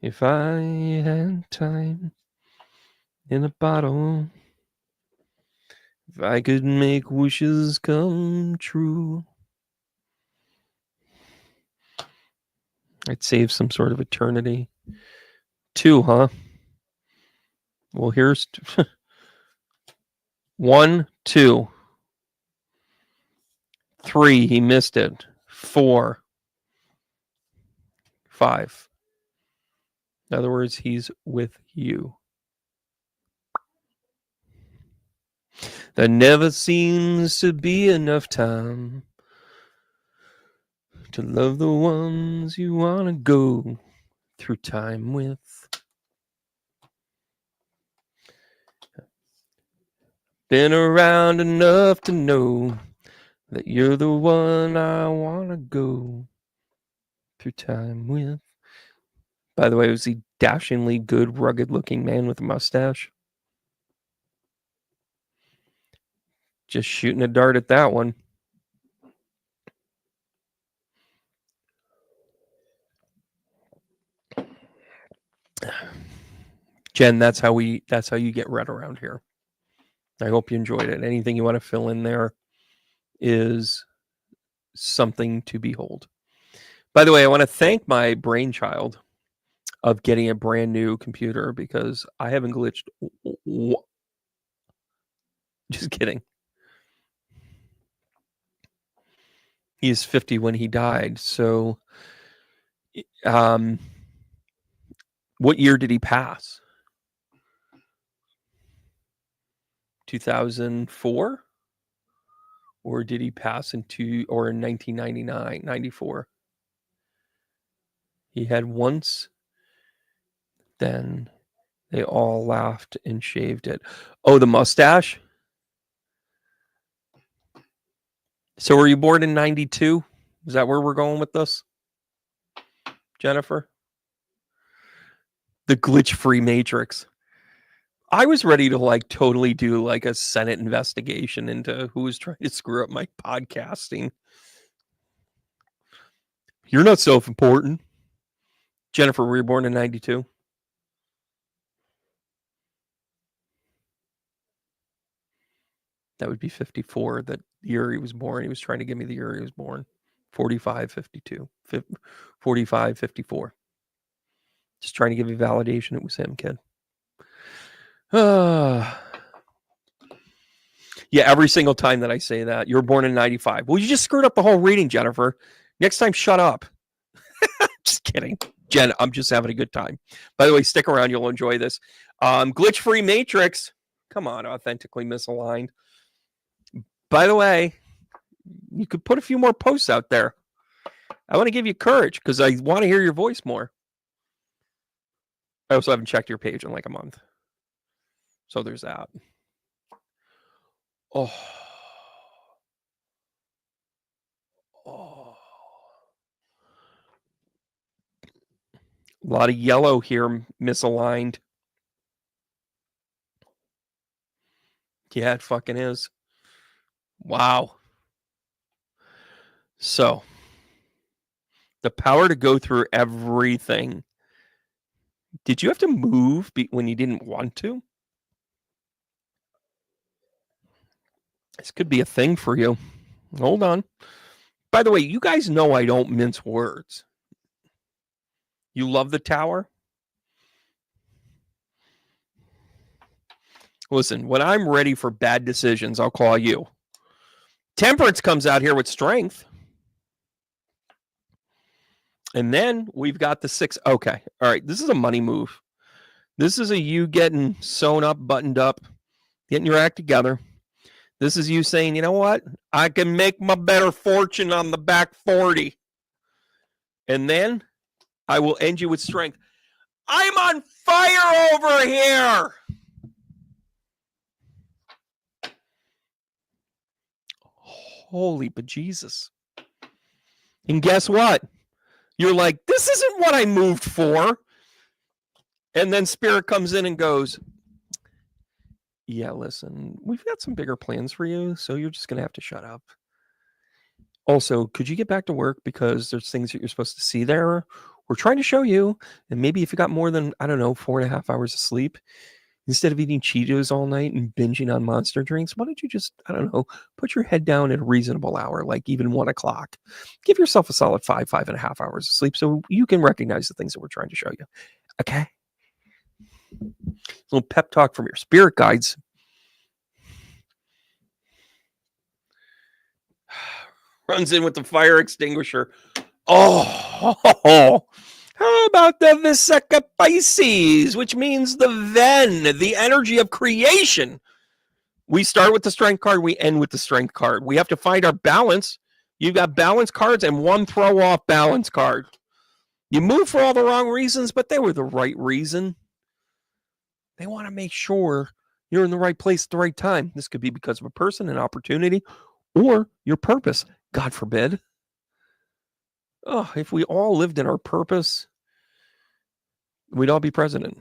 If I had time in a bottle, if I could make wishes come true, I'd save some sort of eternity. 2, huh? Well, here's 1, 2, 3. He missed it. 4, 5. In other words, he's with you. There never seems to be enough time to love the ones you want to go through time with. Been around enough to know that you're the one I want to go through time with. By the way, was he dashingly good, rugged-looking man with a mustache? Just shooting a dart at that one. Jen, that's how you get read around here. I hope you enjoyed it. Anything you want to fill in there is something to behold. By the way, I want to thank my brainchild of getting a brand new computer because I haven't glitched. Just kidding. He is 50 when he died. So, what year did he pass? 2004? Or did he pass in 1999, 94? He had once, then they all laughed and shaved it. Oh, the mustache? So were you born in 92? Is that where we're going with this, Jennifer? The glitch-free matrix. I was ready to totally do a Senate investigation into who was trying to screw up my podcasting. You're not self-important. Jennifer, were you born in 92? That would be 54. That year he was born. He was trying to give me the year he was born. 45, 52. 45, 54. Just trying to give you validation. It was him, kid. Yeah, every single time that I say that, you were born in 95. Well, you just screwed up the whole reading, Jennifer. Next time, shut up. Just kidding. Jen, I'm just having a good time. By the way, stick around. You'll enjoy this. Glitch-free matrix. Come on, authentically misaligned. By the way, you could put a few more posts out there. I want to give you courage because I want to hear your voice more. I also haven't checked your page in a month. So there's that. Oh. A lot of yellow here, misaligned. Yeah, it fucking is. Wow. So, the power to go through everything. Did you have to move when you didn't want to? This could be a thing for you. Hold on. By the way, you guys know I don't mince words. You love the tower? Listen, when I'm ready for bad decisions, I'll call you. Temperance comes out here with strength. And then we've got the 6. Okay. All right. This is a money move. This is a you getting sewn up, buttoned up, getting your act together. This is you saying, you know what? I can make my better fortune on the back 40. And then I will end you with strength. I'm on fire over here. Holy bejesus. And guess what? You're like, this isn't what I moved for. And then Spirit comes in and goes, yeah, listen, we've got some bigger plans for you, so you're just going to have to shut up. Also, could you get back to work because there's things that you're supposed to see there? We're trying to show you, and maybe if you got more than, 4.5 hours of sleep, instead of eating Cheetos all night and binging on Monster drinks, why don't you just, put your head down at a reasonable hour, like even 1 o'clock. Give yourself a solid 5.5 hours of sleep so you can recognize the things that we're trying to show you. Okay? A little pep talk from your spirit guides. Runs in with the fire extinguisher. Oh, how about the Viseca Pisces, which means the Ven, the energy of creation. We start with the strength card. We end with the strength card. We have to find our balance. You've got balance cards and one throw off balance card. You move for all the wrong reasons, but they were the right reason. They want to make sure you're in the right place at the right time. This could be because of a person, an opportunity, or your purpose. God forbid. Oh, if we all lived in our purpose, we'd all be president.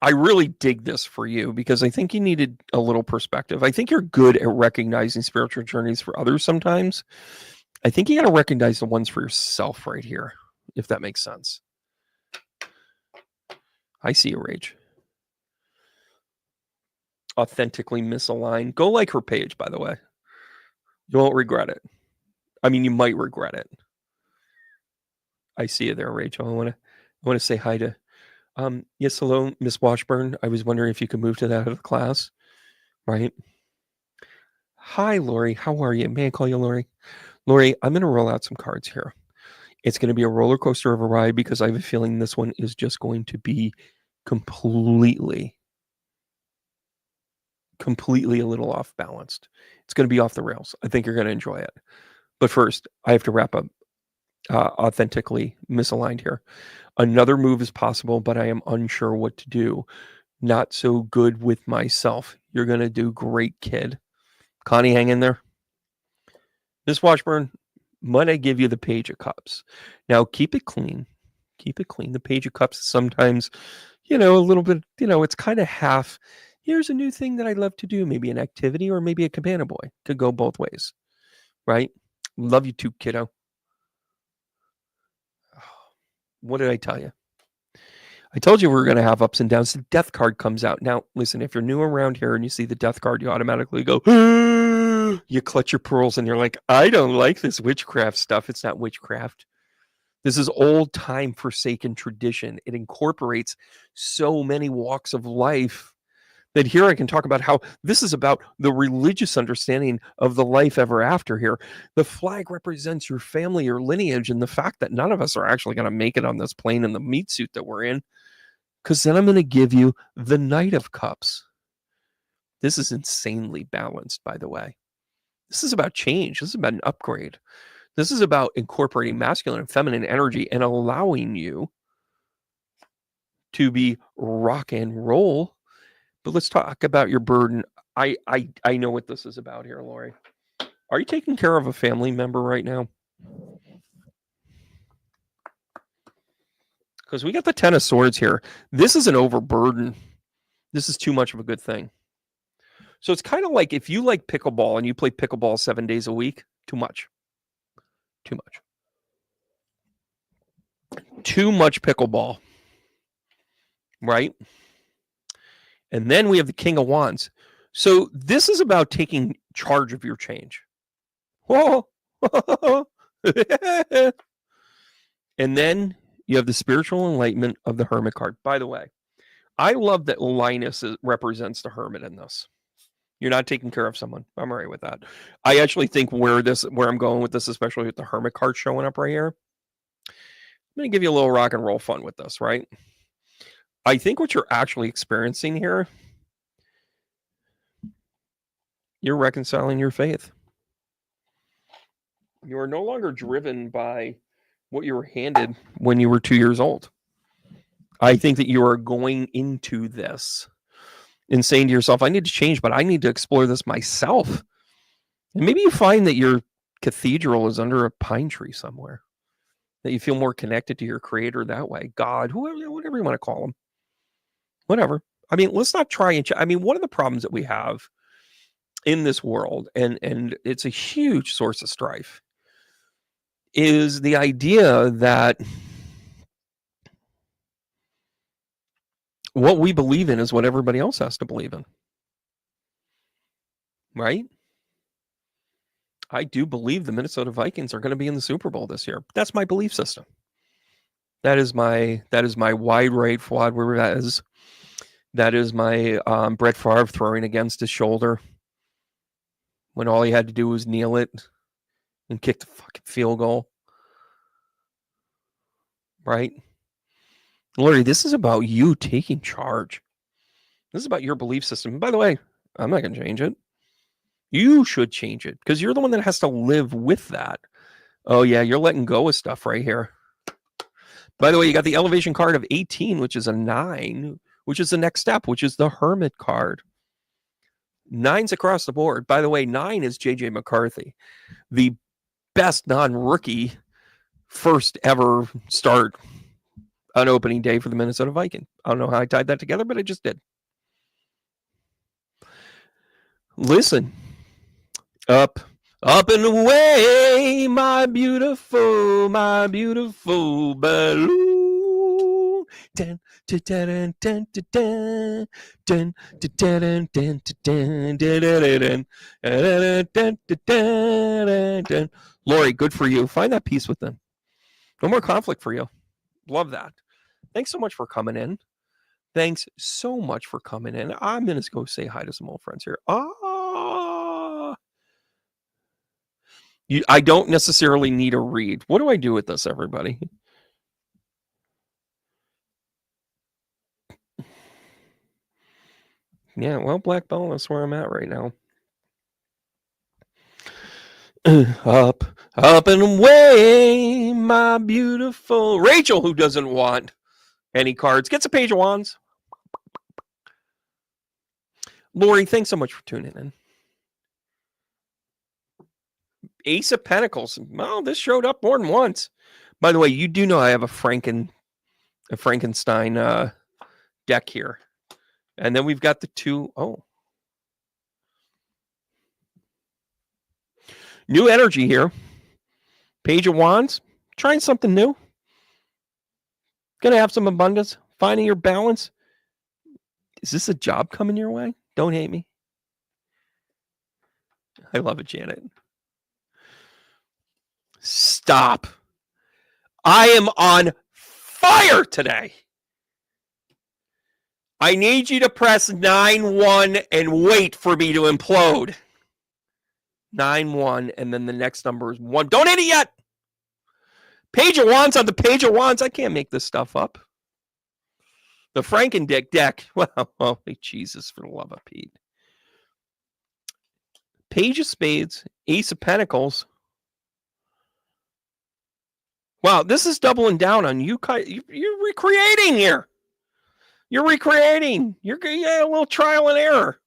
I really dig this for you because I think you needed a little perspective. I think you're good at recognizing spiritual journeys for others sometimes. I think you got to recognize the ones for yourself right here, if that makes sense. I see you, Rage. Authentically misaligned. Go like her page, by the way. You won't regret it. I mean, you might regret it. I see you there, Rachel. I want to say hi to. Yes, hello, Miss Washburn. I was wondering if you could move to that other class, right? Hi, Lori. How are you? May I call you Lori? Lori, I'm going to roll out some cards here. It's going to be a roller coaster of a ride because I have a feeling this one is just going to be completely a little off balanced. It's going to be off the rails. I think you're going to enjoy it. But first, I have to wrap up authentically misaligned here. Another move is possible, but I am unsure what to do. Not so good with myself. You're going to do great, kid. Connie, hang in there. Miss Washburn, might I give you the Page of Cups? Now, keep it clean. Keep it clean. The Page of Cups is sometimes, a little bit, it's kind of half. Here's a new thing that I'd love to do. Maybe an activity or maybe a cabana boy. Could go both ways, right? Love you too, kiddo. What did I tell you? I told you we were going to have ups and downs. The Death card comes out. Now, listen, if you're new around here and you see the Death card, you automatically go, you clutch your pearls and you're like, I don't like this witchcraft stuff. It's not witchcraft. This is old time forsaken tradition. It incorporates so many walks of life that here I can talk about how this is about the religious understanding of the life ever after here. The flag represents your family, your lineage, and the fact that none of us are actually going to make it on this plane in the meat suit that we're in. Because then I'm going to give you the Knight of Cups. This is insanely balanced, by the way. This is about change. This is about an upgrade. This is about incorporating masculine and feminine energy and allowing you to be rock and roll. But let's talk about your burden. I know what this is about here, Lori. Are you taking care of a family member right now? Because we got the Ten of Swords here. This is an overburden. This is too much of a good thing. So it's kind of like if you like pickleball and you play pickleball 7 days a week, too much. Too much. Too much pickleball. Right? And then we have the King of Wands. So this is about taking charge of your change. Whoa. And then you have the spiritual enlightenment of the Hermit card. By the way, I love that Linus represents the Hermit in this. You're not taking care of someone. I'm all right with that. I actually think where I'm going with this, especially with the Hermit card showing up right here, I'm going to give you a little rock and roll fun with this, right? I think what you're actually experiencing here, you're reconciling your faith. You are no longer driven by what you were handed when you were 2 years old. I think that you are going into this and saying to yourself, I need to change, but I need to explore this myself. And maybe you find that your cathedral is under a pine tree somewhere, that you feel more connected to your creator that way. God, whoever, whatever you want to call him. Whatever. I mean, let's not try and one of the problems that we have in this world, and it's a huge source of strife, is the idea that what we believe in is what everybody else has to believe in. Right? I do believe the Minnesota Vikings are going to be in the Super Bowl this year. That's my belief system. That is my wide right Fuad Rivez. That is my Brett Favre throwing against his shoulder when all he had to do was kneel it and kick the fucking field goal. Right? Lori, this is about you taking charge. This is about your belief system. And by the way, I'm not going to change it. You should change it because you're the one that has to live with that. Oh, yeah, you're letting go of stuff right here. By the way, you got the elevation card of 18, which is a 9, which is the next step, which is the Hermit card. 9's across the board. By the way, 9 is J.J. McCarthy, the best non-rookie first ever start on opening day for the Minnesota Vikings. I don't know how I tied that together, but I just did. Listen, up and away, my beautiful balloon. Dun, dun, dun, dun, dun, dun, dun, dun, dun, dun, dun, dun, dun, dun. Lori, good for you. Find that peace with them. No more conflict for you. Love that. Thanks so much for coming in. Thanks so much for coming in. I'm going to go say hi to some old friends here. I don't necessarily need a read. What do I do with this, everybody? Yeah, well, Black Bell, that's where I'm at right now. Up and away, my beautiful Rachel, who doesn't want any cards, gets a page of wands. Lori, thanks so much for tuning in. Ace of Pentacles. Well, this showed up more than once. By the way, you do know I have a Frankenstein deck here. And then we've got the two. Oh. New energy here. Page of Wands. Trying something new. Gonna have some abundance. Finding your balance. Is this a job coming your way? Don't hate me. I love it, Janet. Stop. I am on fire today. I need you to press 9-1 and wait for me to implode. 9-1, and then the next number is 1. Don't hit it yet. Page of Wands on the Page of Wands. I can't make this stuff up. The Frankendick deck. Well, holy Jesus, for the love of Pete. Page of Spades, Ace of Pentacles. Wow, this is doubling down on you. You're recreating here. You're recreating. You're a little trial and error.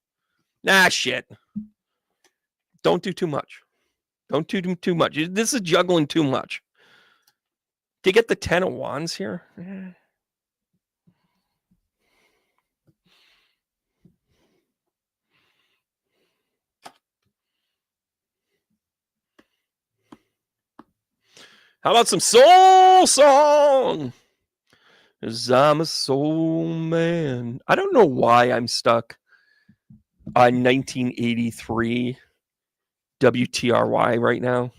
Nah, shit. Don't do too much. Don't do too much. This is juggling too much. To get the 10 of Wands here. How about some soul song? 'Cause I'm a soul man. I don't know why I'm stuck on 1983 WTRY right now.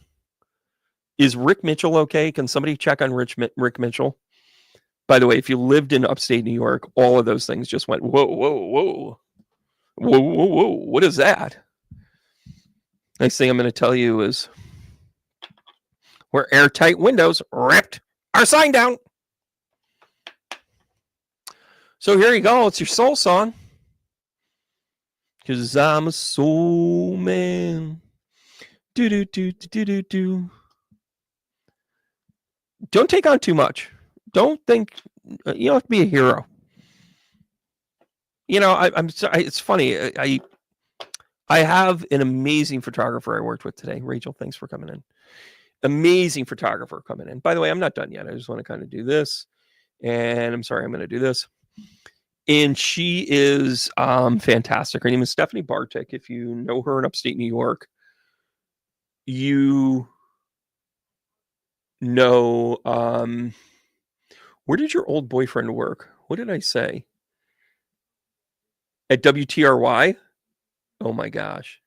Is Rick Mitchell okay? Can somebody check on Rick Mitchell? By the way, if you lived in upstate New York, all of those things just went, whoa, whoa, whoa. Whoa, whoa, whoa. What is that? Next thing I'm going to tell you is where airtight windows ripped our sign down. So here you go. It's your soul song. 'Cause I'm a soul man. Do. Don't take on too much. Don't think you don't have to be a hero. You know, I'm sorry. It's funny. I have an amazing photographer I worked with today. Rachel, thanks for coming in. Amazing photographer coming in. By the way, I'm not done yet. I just want to kind of do this. And I'm sorry, I'm going to do this. And she is fantastic. Her name is Stephanie Bartik. If you know her in upstate New York, you know, where did your old boyfriend work? What did I say? At WTRY? Oh my gosh.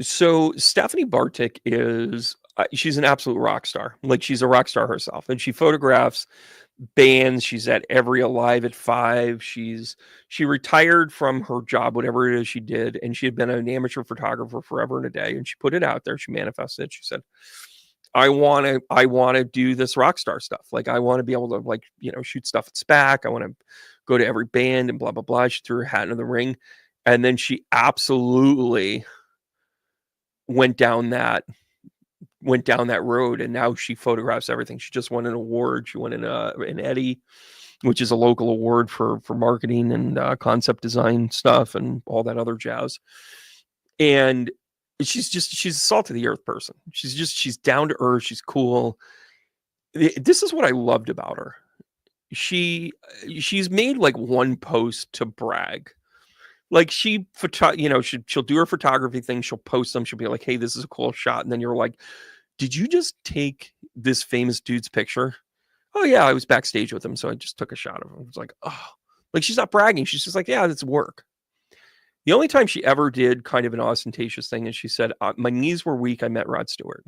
So Stephanie Bartik is, she's an absolute rock star. Like she's a rock star herself. And she photographs bands. She's at every Alive at 5. She retired from her job, whatever it is she did. And she had been an amateur photographer forever and a day. And she put it out there. She manifested it. She said, I want to do this rock star stuff. Like I want to be able to like, shoot stuff at SPAC. I want to go to every band and blah, blah, blah. She threw her hat into the ring. And then she absolutely went down that road, and now she photographs everything. She just won an award. She won an Eddie, which is a local award for marketing and concept design stuff and all that other jazz. And she's a salt of the earth person. She's down to earth. She's cool. This is what I loved about her. She's made like one post to brag. Like she'll do her photography thing. She'll post them. She'll be like, "Hey, this is a cool shot." And then you're like, "Did you just take this famous dude's picture?" "Oh yeah, I was backstage with him, so I just took a shot of him." It's like, oh, like she's not bragging. She's just like, "Yeah, it's work." The only time she ever did kind of an ostentatious thing is she said, "My knees were weak. I met Rod Stewart."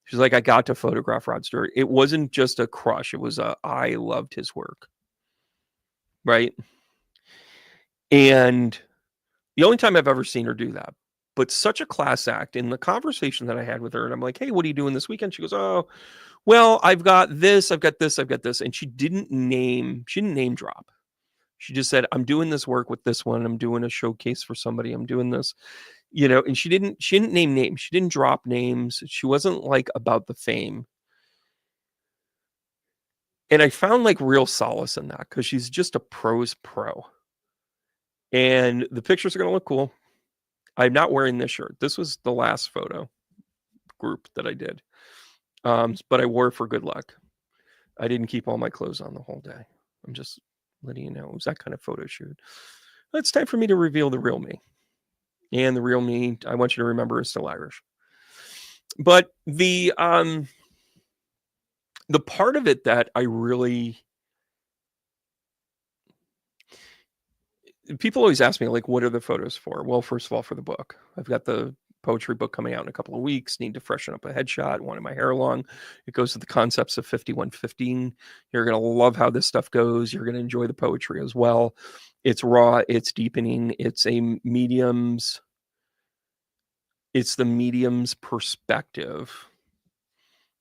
She's like, "I got to photograph Rod Stewart." It wasn't just a crush. It was I loved his work. Right. And the only time I've ever seen her do that, but such a class act. In the conversation that I had with her, and I'm like, "Hey, what are you doing this weekend?" She goes, "Oh, well, I've got this, I've got this, I've got this." And she didn't name drop. She just said, "I'm doing this work with this one. I'm doing a showcase for somebody. I'm doing this," and she didn't name names. She didn't drop names. She wasn't like about the fame. And I found like real solace in that because she's just a pro's pro. And the pictures are going to look cool. I'm not wearing this shirt. This was the last photo group that I did. But I wore it for good luck. I didn't keep all my clothes on the whole day. I'm just letting you know. It was that kind of photo shoot. It's time for me to reveal the real me. And the real me, I want you to remember, is still Irish. But the part of it that I really... People always ask me, like, what are the photos for? Well, first of all, for the book. I've got the poetry book coming out in a couple of weeks. Need to freshen up a headshot. Wanted my hair long. It goes to the concepts of 5115. You're going to love how this stuff goes. You're going to enjoy the poetry as well. It's raw. It's deepening. It's the medium's perspective.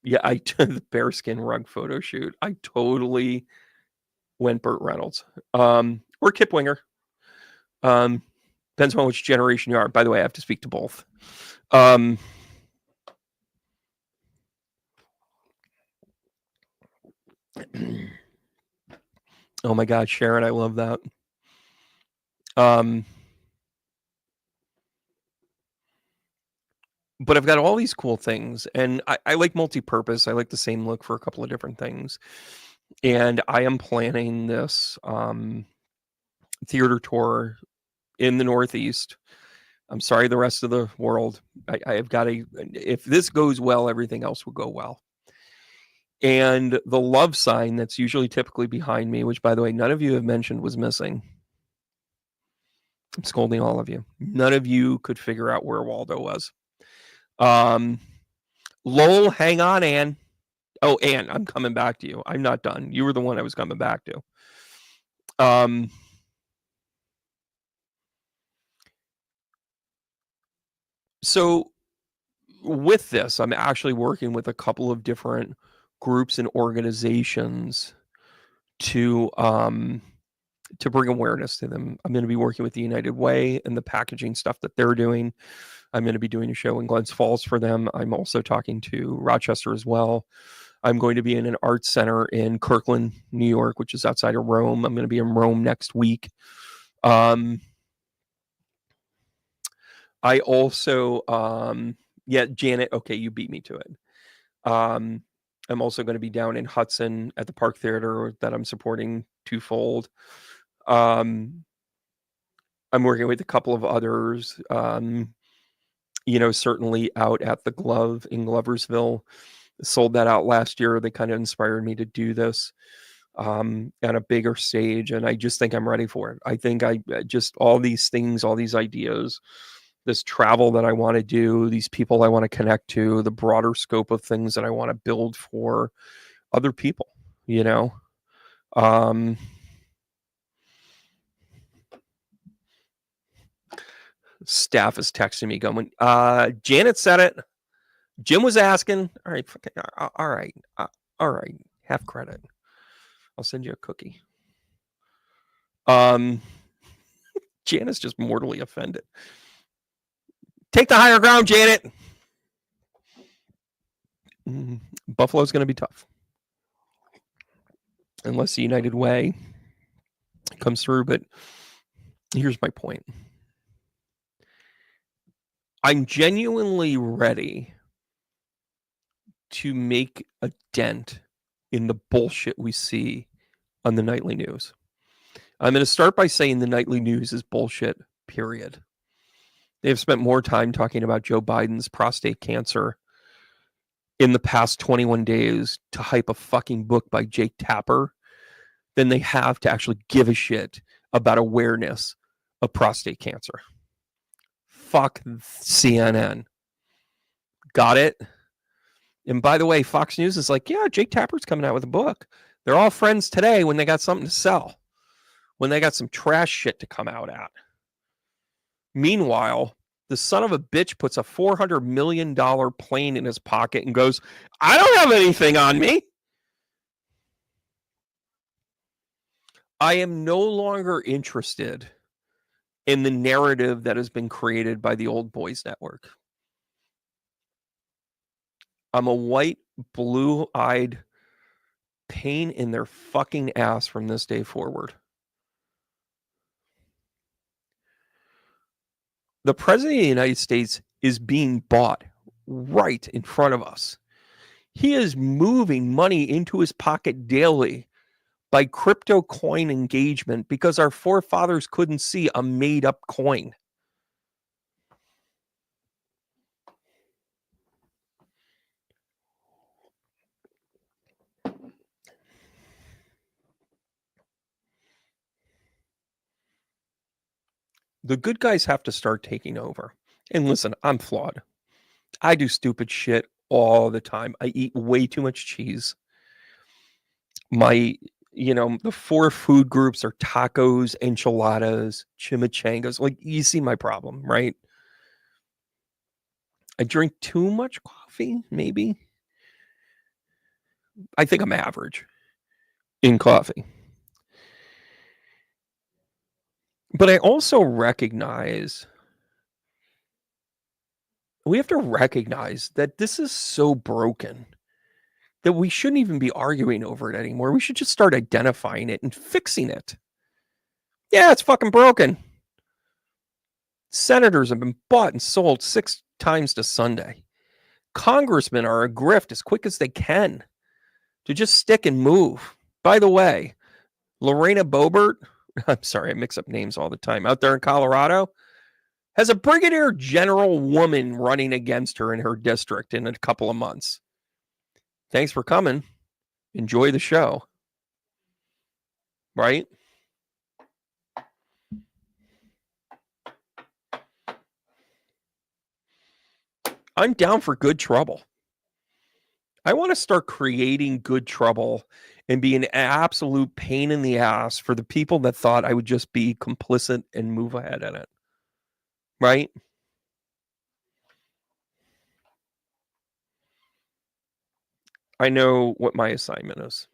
Yeah, the bearskin rug photo shoot. I totally went Burt Reynolds. Or Kip Winger. Depends on which generation you are. By the way, I have to speak to both. Oh my God, Sharon, I love that. But I've got all these cool things, and I like multi-purpose. I like the same look for a couple of different things. And I am planning this theater tour in the Northeast. I'm sorry, the rest of the world. I have got if this goes well, everything else will go well. And the love sign that's usually typically behind me, which, by the way, none of you have mentioned, was missing. I'm scolding all of you. None of you could figure out where Waldo was. Lowell, hang on, Anne. Oh, Anne, I'm coming back to you. I'm not done. You were the one I was coming back to. So with this, I'm actually working with a couple of different groups and organizations to bring awareness to them. I'm going to be working with the United Way and the packaging stuff that they're doing. I'm going to be doing a show in Glens Falls for them. I'm also talking to Rochester as well. I'm going to be in an art center in Kirkland, New York, which is outside of Rome. I'm going to be in Rome next week. I also, Janet, okay, you beat me to it. I'm also going to be down in Hudson at the Park Theater that I'm supporting twofold. I'm working with a couple of others, certainly out at the Glove in Gloversville. Sold that out last year. They kind of inspired me to do this on a bigger stage. And I just think I'm ready for it. I think I just, all these things, all these ideas, this travel that I want to do, these people I want to connect to, the broader scope of things that I want to build for other people, Staff is texting me going, Janet said it. Jim was asking. All right. All right. All right. Half credit. I'll send you a cookie. Janet's just mortally offended. Take the higher ground, Janet. Buffalo's going to be tough. Unless the United Way comes through. But here's my point. I'm genuinely ready to make a dent in the bullshit we see on the nightly news. I'm going to start by saying the nightly news is bullshit, period. They've spent more time talking about Joe Biden's prostate cancer in the past 21 days to hype a fucking book by Jake Tapper than they have to actually give a shit about awareness of prostate cancer. Fuck CNN. Got it? And by the way, Fox News is like, yeah, Jake Tapper's coming out with a book. They're all friends today when they got something to sell, when they got some trash shit to come out at. Meanwhile, the son of a bitch puts a $400 million plane in his pocket and goes, I don't have anything on me. I am no longer interested in the narrative that has been created by the Old Boys Network. I'm a white, blue-eyed pain in their fucking ass from this day forward. The president of the United States is being bought right in front of us. He is moving money into his pocket daily by crypto coin engagement because our forefathers couldn't see a made-up coin. The good guys have to start taking over. And listen, I'm flawed. I do stupid shit all the time. I eat way too much cheese. The 4 food groups are tacos, enchiladas, chimichangas. Like, you see my problem, right? I drink too much coffee, maybe. I think I'm average in coffee. But I also recognize we have to recognize that this is so broken that we shouldn't even be arguing over it anymore. We should just start identifying it and fixing it. Yeah, it's fucking broken. Senators have been bought and sold 6 times to Sunday. Congressmen are a grift as quick as they can to just stick and move. By the way, Lorena Boebert, I'm sorry, I mix up names all the time, out there in Colorado, has a brigadier general woman running against her in her district in a couple of months. Thanks for coming. Enjoy the show. Right? I'm down for good trouble. I want to start creating good trouble and be an absolute pain in the ass for the people that thought I would just be complicit and move ahead in it. Right? I know what my assignment is.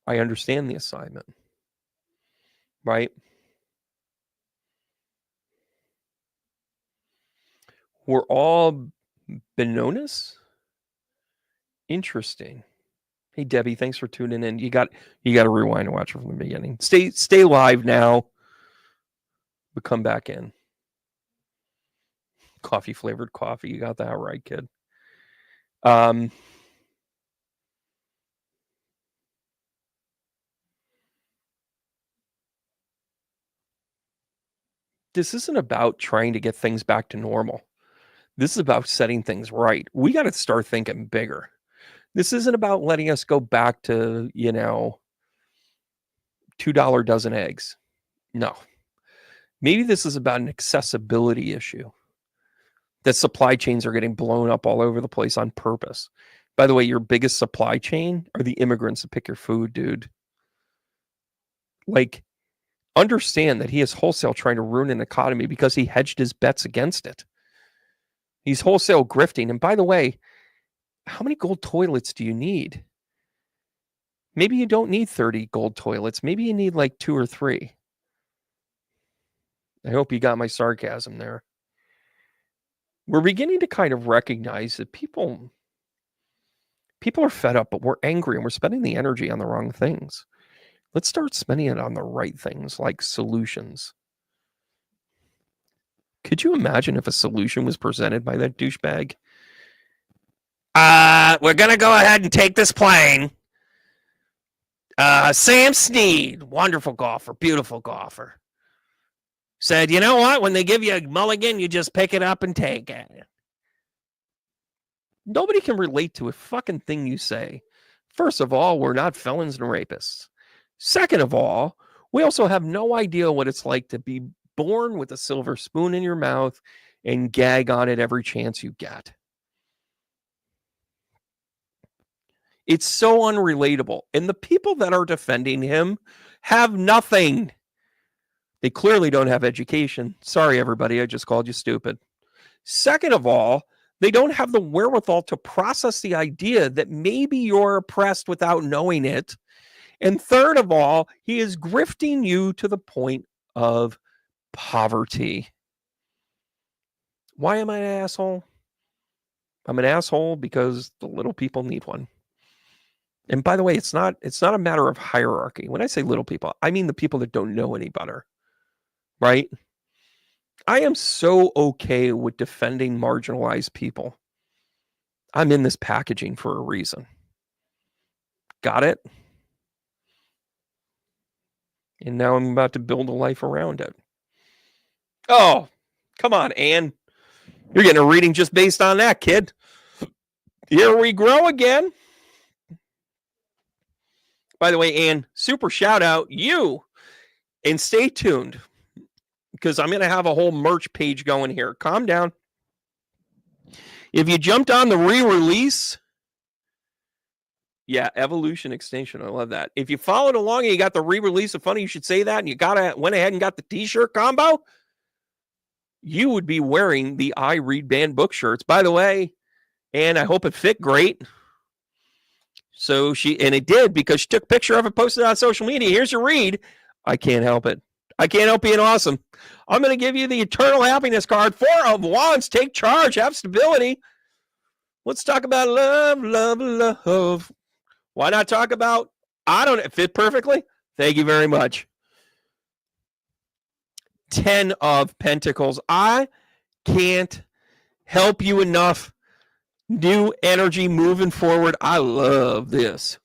I understand the assignment. Right? We're all Benonus? Interesting. Hey Debbie, thanks for tuning in. You got to rewind and watch it from the beginning. Stay live now. But come back in. Coffee flavored coffee. You got that right, kid. This isn't about trying to get things back to normal. This is about setting things right. We got to start thinking bigger. This isn't about letting us go back to, $2 dozen eggs. No. Maybe this is about an accessibility issue. That supply chains are getting blown up all over the place on purpose. By the way, your biggest supply chain are the immigrants that pick your food, dude. Like, understand that he is wholesale trying to ruin an economy because he hedged his bets against it. He's wholesale grifting. And by the way, how many gold toilets do you need? Maybe you don't need 30 gold toilets. Maybe you need like 2 or 3. I hope you got my sarcasm there. We're beginning to kind of recognize that people are fed up, but we're angry and we're spending the energy on the wrong things. Let's start spending it on the right things like solutions. Could you imagine if a solution was presented by that douchebag? We're going to go ahead and take this plane. Sam Snead, wonderful golfer, beautiful golfer, said, you know what? When they give you a mulligan, you just pick it up and take it. Nobody can relate to a fucking thing you say. First of all, we're not felons and rapists. Second of all, we also have no idea what it's like to be born with a silver spoon in your mouth and gag on it every chance you get. It's so unrelatable. And the people that are defending him have nothing. They clearly don't have education. Sorry, everybody. I just called you stupid. Second of all, they don't have the wherewithal to process the idea that maybe you're oppressed without knowing it. And third of all, he is grifting you to the point of poverty. Why am I an asshole? I'm an asshole because the little people need one. And by the way, it's not a matter of hierarchy. When I say little people, I mean the people that don't know any better, right? I am so okay with defending marginalized people. I'm in this packaging for a reason. Got it? And now I'm about to build a life around it. Oh, come on, Anne. You're getting a reading just based on that, kid. Here we grow again. By the way, Anne, super shout out you. And stay tuned because I'm going to have a whole merch page going here. Calm down. If you jumped on the re-release, yeah, Evolution Extinction. I love that. If you followed along and you got the re-release of Funny You Should Say That and you went ahead and got the t-shirt combo, you would be wearing the I Read Band book shirts. By the way, and I hope it fit great. So and it did because she took a picture of it, posted it on social media. Here's your read. I can't help it. I can't help being awesome. I'm going to give you the Eternal Happiness card. 4 of Wands. Take charge. Have stability. Let's talk about love, love, love. Why not talk about, it fit perfectly? Thank you very much. 10 of Pentacles. I can't help you enough. New energy moving forward. I love this.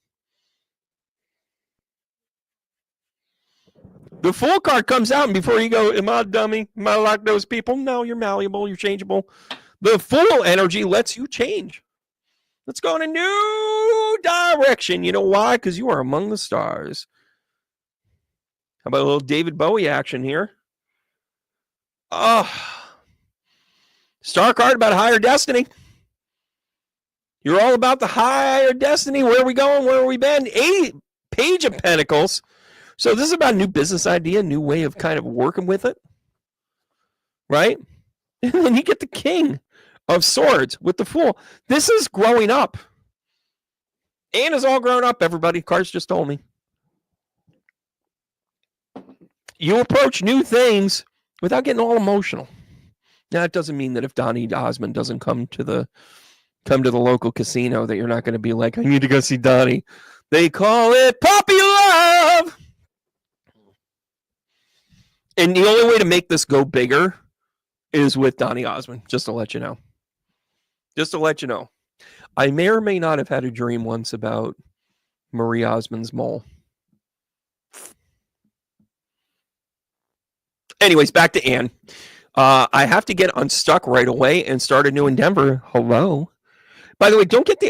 The Fool card comes out, and before you go, am I a dummy? Am I like those people? No, you're malleable. You're changeable. The Fool energy lets you change. Let's go in a new direction. You know why? Because you are among the stars. How about a little David Bowie action here? Star card about higher destiny. You're all about the higher destiny. Where are we going? Where are we been? 8 Page of Pentacles. So this is about a new business idea, new way of kind of working with it. Right? And then you get the King of Swords with the Fool. This is growing up. Anna's all grown up, everybody. Cards just told me. You approach new things without getting all emotional. Now, it doesn't mean that if Donny Osmond doesn't come to the local casino that you're not going to be like, I need to go see Donnie. They call it puppy love. And the only way to make this go bigger is with Donny Osmond, just to let you know. Just to let you know. I may or may not have had a dream once about Marie Osmond's mole. Anyways, back to Anne. I have to get unstuck right away and start a new endeavor. Hello. By the way, don't get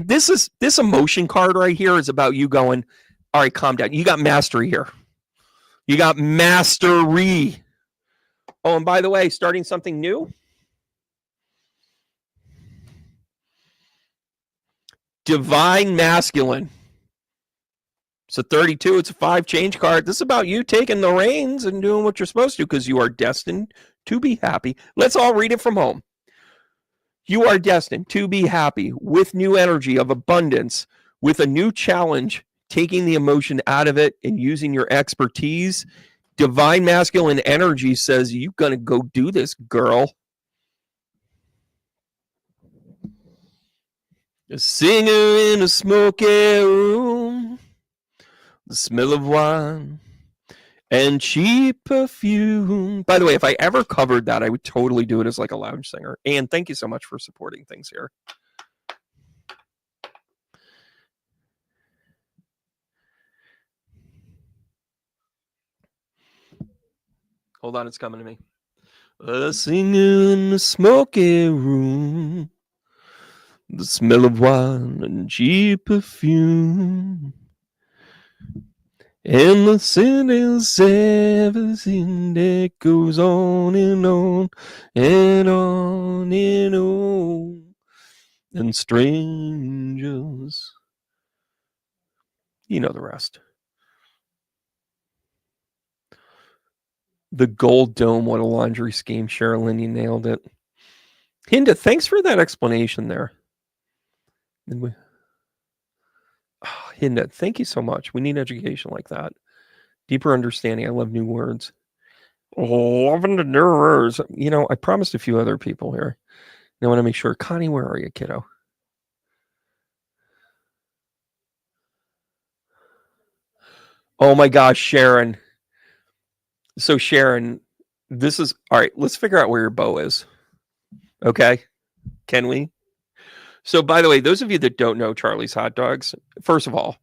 this emotion card right here is about you going, all right, calm down. You got mastery here. You got mastery. Oh, and by the way, starting something new. Divine Masculine. It's a 32. It's a 5 change card. This is about you taking the reins and doing what you're supposed to because you are destined to be happy. Let's all read it from home. You are destined to be happy with new energy of abundance, with a new challenge, taking the emotion out of it and using your expertise. Divine Masculine energy says you're going to go do this, girl. A singer in a smoky room, the smell of wine And cheap perfume. By the way, if I ever covered that, I would totally do it as like a lounge singer. And thank you so much for supporting things here. Hold on, it's coming to me. A singer in the smoky room, the smell of wine and cheap perfume. And the city's everything that goes on and on and on and on. And strangers. You know the rest. The Gold Dome, what a laundry scheme. Sherilyn, you nailed it. Hinda, thanks for that explanation there. Hinda, thank you so much. We need education like that. Deeper understanding. I love new words. Loving the new words. You know, I promised a few other people here. I want to make sure. Connie, where are you, kiddo? Oh my gosh, Sharon. So Sharon, this is all right. Let's figure out where your bow is. Okay. Can we? So by the way, those of you that don't know Charlie's hot dogs, first of all,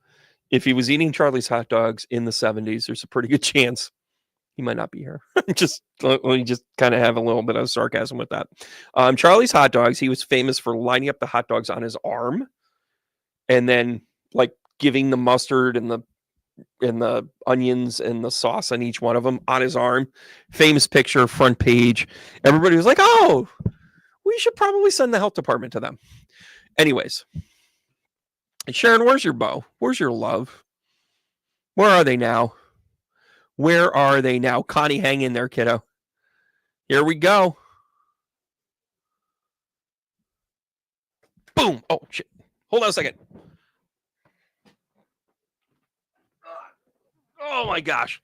if he was eating Charlie's hot dogs in the 70s, there's a pretty good chance he might not be here. Just let me just kind of have a little bit of sarcasm with that. Charlie's hot dogs, he was famous for lining up the hot dogs on his arm and then like giving the mustard and the onions and the sauce on each one of them on his arm. Famous picture, front page. Everybody was like, oh, we should probably send the health department to them. Anyways, Sharon, where's your bow? Where's your love? Where are they now? Where are they now? Connie, hang in there, kiddo. Here we go. Boom. Oh, shit. Hold on a second. Oh, my gosh.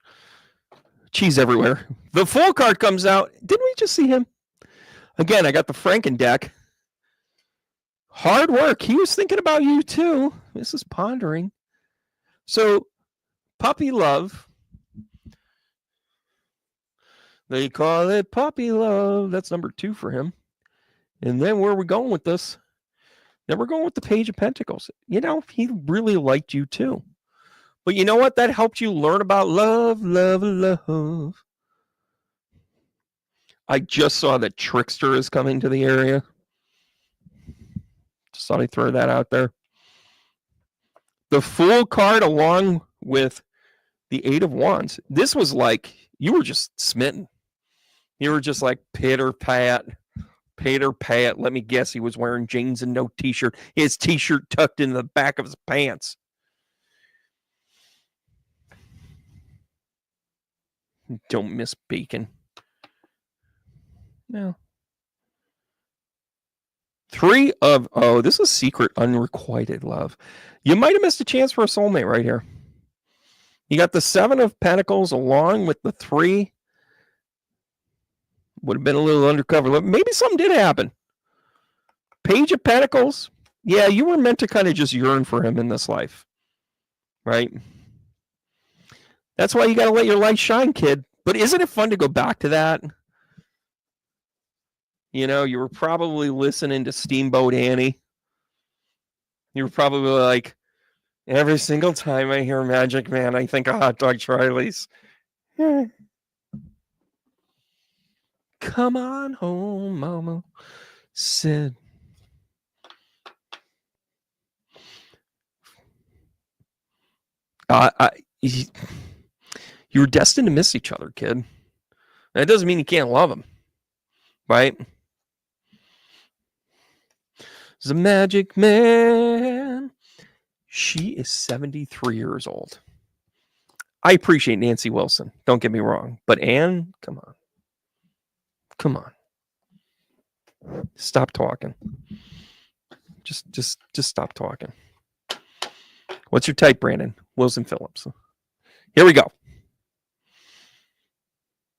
Cheese everywhere. The full card comes out. Didn't we just see him? Again, I got the Franken deck. Hard work. He was thinking about you, too. This is pondering. So, puppy love. They call it puppy love. That's number 2 for him. And then where are we going with this? Then we're going with the Page of Pentacles. You know, he really liked you too. But you know what? That helped you learn about love, love, love. I just saw that Trickster is coming to the area. Just thought I'd throw that out there. The Fool card along with the 8 of Wands. This was like, you were just smitten. You were just like pitter pat. Let me guess, he was wearing jeans and no t-shirt. His t-shirt tucked in the back of his pants. Don't miss bacon. No. 3 of, oh, this is secret unrequited love. You might have missed a chance for a soulmate right here. You got the 7 of Pentacles along with the 3. Would have been a little undercover. Maybe something did happen. Page of Pentacles. Yeah, you were meant to kind of just yearn for him in this life. Right? That's why you got to let your light shine, kid. But isn't it fun to go back to that? You know, you were probably listening to Steamboat Annie. You were probably like, every single time I hear Magic Man, I think of Hot Dog Charlie's. Come on home, mama said. You were destined to miss each other, kid. That doesn't mean you can't love him, right? The Magic Man. She is 73 years old. I appreciate Nancy Wilson. Don't get me wrong. But Anne, come on. Come on. Stop talking. Just stop talking. What's your type, Brandon? Wilson Phillips. Here we go.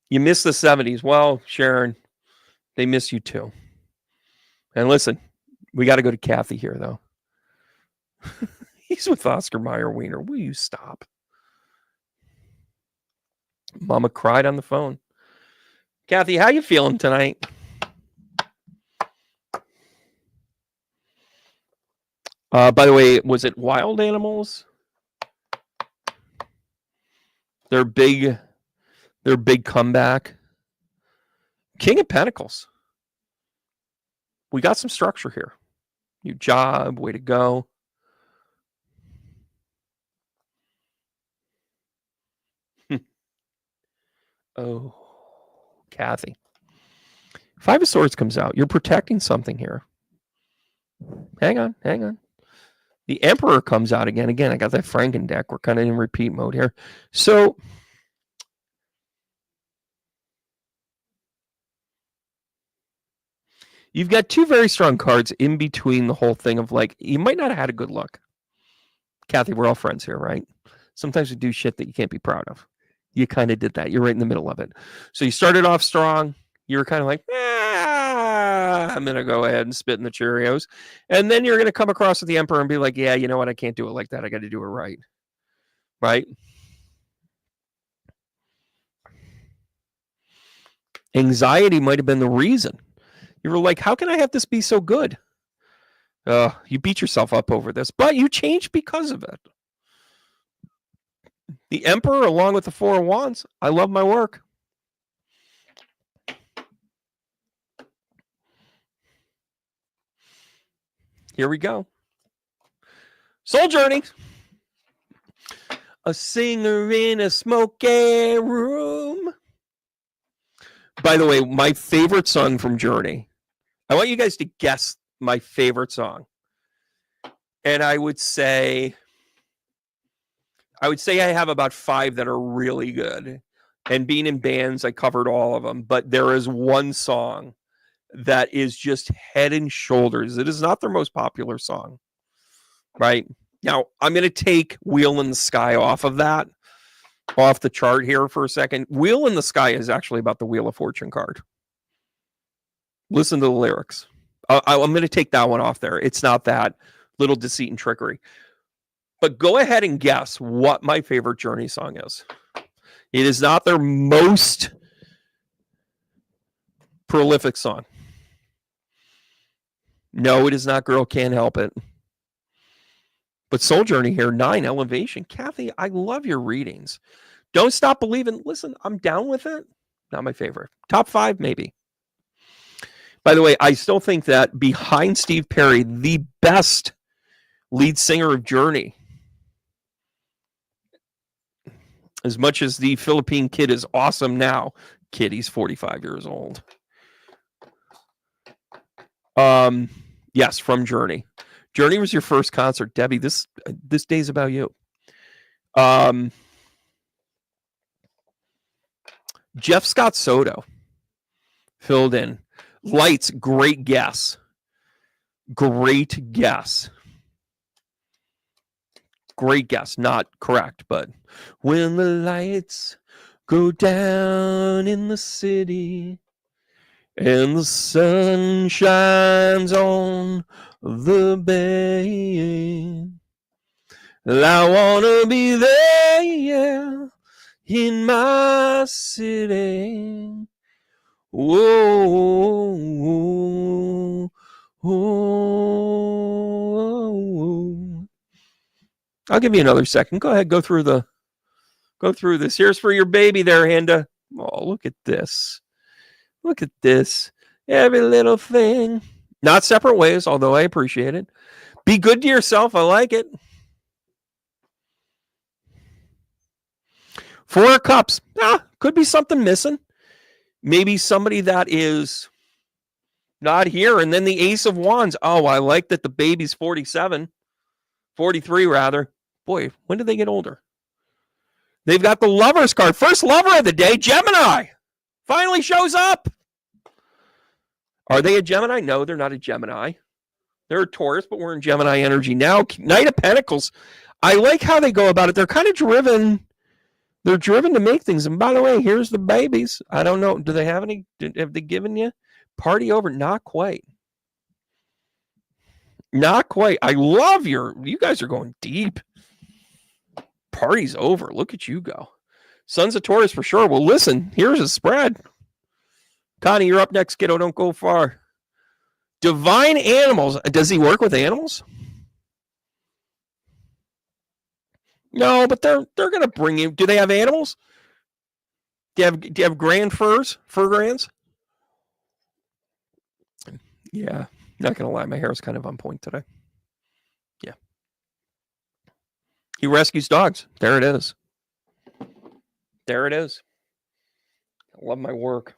You missed the 70s. Well, Sharon, they miss you too. And listen, we got to go to Kathy here, though. He's with Oscar Mayer Wiener. Will you stop? Mama cried on the phone. Kathy, how you feeling tonight? By the way, was it wild animals? Their big comeback. King of Pentacles. We got some structure here. New job, way to go. Oh, Kathy. Five of Swords comes out. You're protecting something here. Hang on. The Emperor comes out again. Again, I got that Franken deck. We're kind of in repeat mode here. So you've got two very strong cards in between the whole thing of like, you might not have had a good look. Kathy, we're all friends here, right? Sometimes we do shit that you can't be proud of. You kind of did that. You're right in the middle of it. So you started off strong. You were kind of like, I'm going to go ahead and spit in the Cheerios. And then you're going to come across with the Emperor and be like, yeah, you know what? I can't do it like that. I got to do it right. Right? Anxiety might have been the reason. You were like, how can I have this be so good? You beat yourself up over this, but you changed because of it. The Emperor, along with the Four of Wands, I love my work. Here we go. Soul Journey. A singer in a smoky room. By the way, my favorite song from Journey. I want you guys to guess my favorite song. And I would say I have about 5 that are really good. And being in bands, I covered all of them. But there is one song that is just head and shoulders. It is not their most popular song. Right? Now, I'm going to take Wheel in the Sky off the chart here for a second. Wheel in the Sky is actually about the Wheel of Fortune card. Listen to the lyrics. I'm going to take that one off there. It's not that. Little deceit and trickery. But go ahead and guess what my favorite Journey song is. It is not their most prolific song. No, it is not Girl Can't Help It. But Soul Journey here, 9, Elevation. Kathy, I love your readings. Don't Stop Believing. Listen, I'm down with it. Not my favorite. Top 5, maybe. By the way, I still think that behind Steve Perry, the best lead singer of Journey, as much as the Philippine kid is awesome now, kid, he's 45 years old. Yes, from Journey. Journey was your first concert, Debbie. This day's about you. Jeff Scott Soto filled in. Lights, great guess. Great guess. Great guess. Not correct, but when the lights go down in the city and the sun shines on the bay, I wanna be there, yeah, in my city. Whoa, whoa. I'll give you another second. Go ahead, go through this. Here's for your baby there, Handa. Oh, look at this. Look at this. Every little thing. Not separate ways, although I appreciate it. Be good to yourself. I like it. 4 of Cups. Could be something missing. Maybe somebody that is not here. And then the Ace of Wands. Oh, I like that the baby's 43 rather. Boy, when did they get older? They've got the Lovers card. First lover of the day, Gemini. Finally shows up. Are they a Gemini? No, they're not a Gemini. They're a Taurus, but we're in Gemini energy now. Knight of Pentacles. I like how they go about it. They're kind of driven. They're driven to make things. And by the way, here's the babies. I don't know. Do they have any? Have they given you? Party over? Not quite. Not quite. I love you guys are going deep. Party's over. Look at you go. Sons of Taurus for sure. Well, listen, here's a spread. Connie, you're up next, kiddo. Don't go far. Divine animals. Does he work with animals? No, but they're going to bring you. Do they have animals? Do you have grand furs? Fur grands? Yeah. Not going to lie. My hair is kind of on point today. Yeah. He rescues dogs. There it is. There it is. I love my work.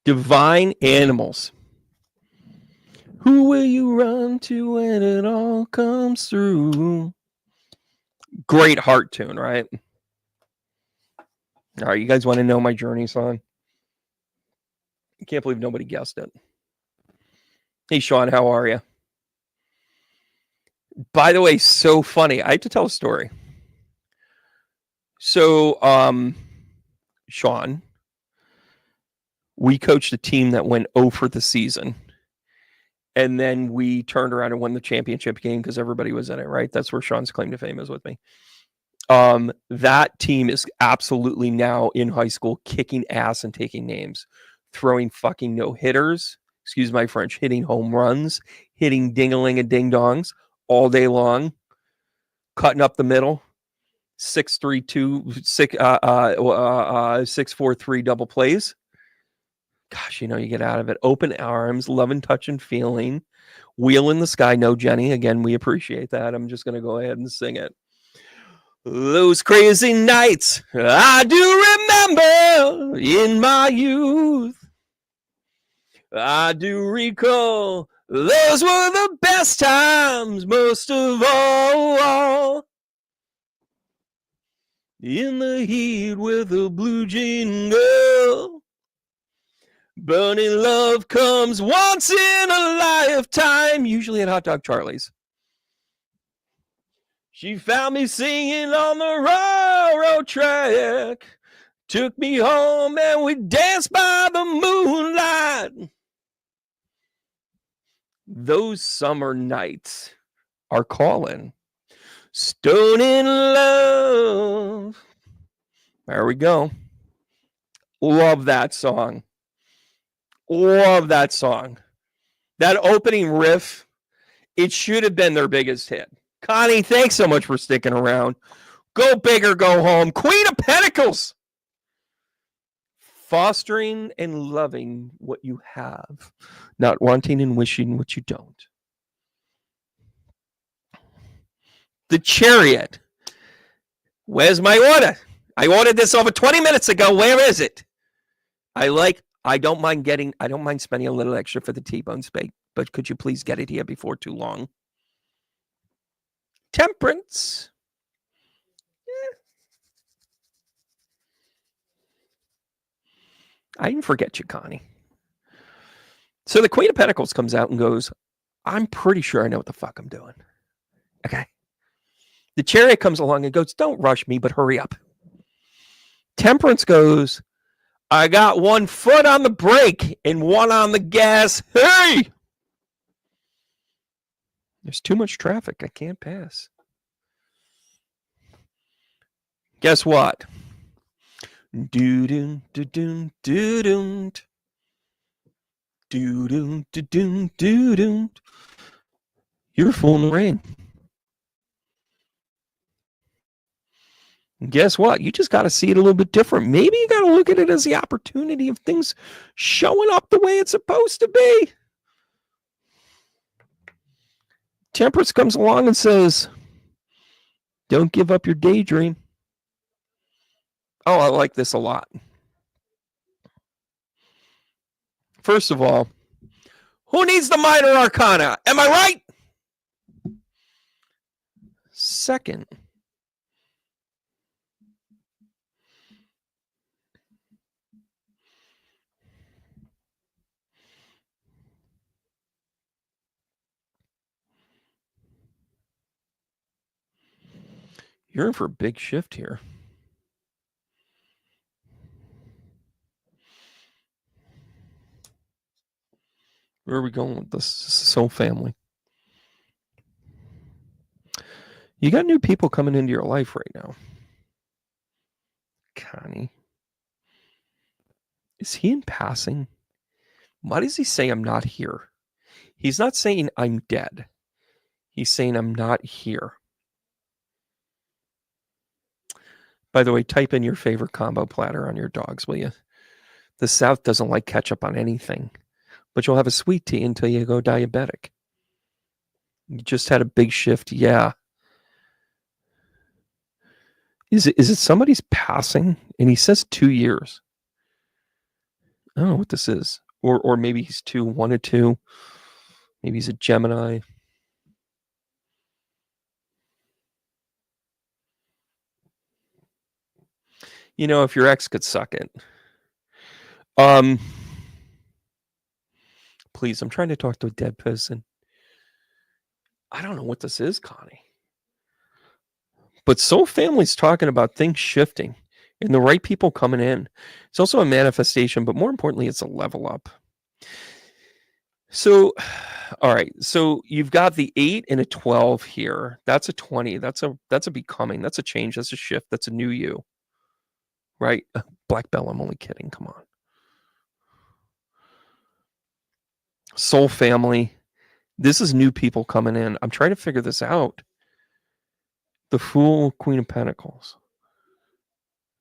Divine animals. Who will you run to when it all comes through? Great heart tune, right? All right, you guys want to know my journey song? I can't believe nobody guessed it. Hey, Sean, how are you? By the way, so funny. I have to tell a story. So, Sean, we coached a team that went 0 for the season. And then we turned around and won the championship game because everybody was in it, right? That's where Sean's claim to fame is with me. That team is absolutely now in high school kicking ass and taking names, throwing fucking no-hitters, excuse my French, hitting home runs, hitting ding-a-ling and ding-dongs all day long, cutting up the middle, 6-4-3 double plays. Gosh, you get out of it. Open arms, love and touch and feeling, wheel in the sky. No, Jenny, again, we appreciate that. I'm just going to go ahead and sing it. Those crazy nights I do remember in my youth. I do recall those were the best times, most of all. In the heat with a blue jean girl. Burning love comes once in a lifetime, usually at Hot Dog Charlie's. She found me singing on the railroad track, took me home, and we danced by the moonlight. Those summer nights are calling. Stone in love. There we go. Love that song. Love that song. That opening riff, it should have been their biggest hit. Connie, thanks so much for sticking around. Go big or go home. Queen of Pentacles. Fostering and loving what you have, not wanting and wishing what you don't. The Chariot. Where's my order? I ordered this over 20 minutes ago. Where is it? I don't mind spending a little extra for the T-bone steak, but could you please get it here before too long? Temperance. I didn't forget you, Connie. So the Queen of Pentacles comes out and goes, I'm pretty sure I know what the fuck I'm doing. Okay. The Chariot comes along and goes, don't rush me, but hurry up. Temperance goes, I got 1 foot on the brake and 1 on the gas. Hey! There's too much traffic. I can't pass. Guess what? Do-doo, do-doo, do-doo. Do-doo, do-doo, do-doo. You're full in the rain. And guess what? You just got to see it a little bit different. Maybe you got to look at it as the opportunity of things showing up the way it's supposed to be. Temperance comes along and says, don't give up your daydream. Oh, I like this a lot. First of all, who needs the minor arcana? Am I right? Second, you're in for a big shift here. Where are we going with this? This is soul family. You got new people coming into your life right now. Connie. Is he in passing? Why does he say I'm not here? He's not saying I'm dead. He's saying I'm not here. By the way, type in your favorite combo platter on your dogs, will you? The South doesn't like ketchup on anything, but you'll have a sweet tea until you go diabetic. You just had a big shift. Yeah. Is it somebody's passing? And he says 2 years. I don't know what this is. Or maybe he's 1 or 2. Maybe he's a Gemini. You know, if your ex could suck it. Please, I'm trying to talk to a dead person. I don't know what this is, Connie. But Soul Family's talking about things shifting and the right people coming in. It's also a manifestation, but more importantly, it's a level up. So, all right. So you've got the 8 and a 12 here. That's a 20. That's a becoming. That's a change. That's a shift. That's a new you. Right? Black Bell, I'm only kidding. Come on. Soul Family. This is new people coming in. I'm trying to figure this out. The Fool, Queen of Pentacles.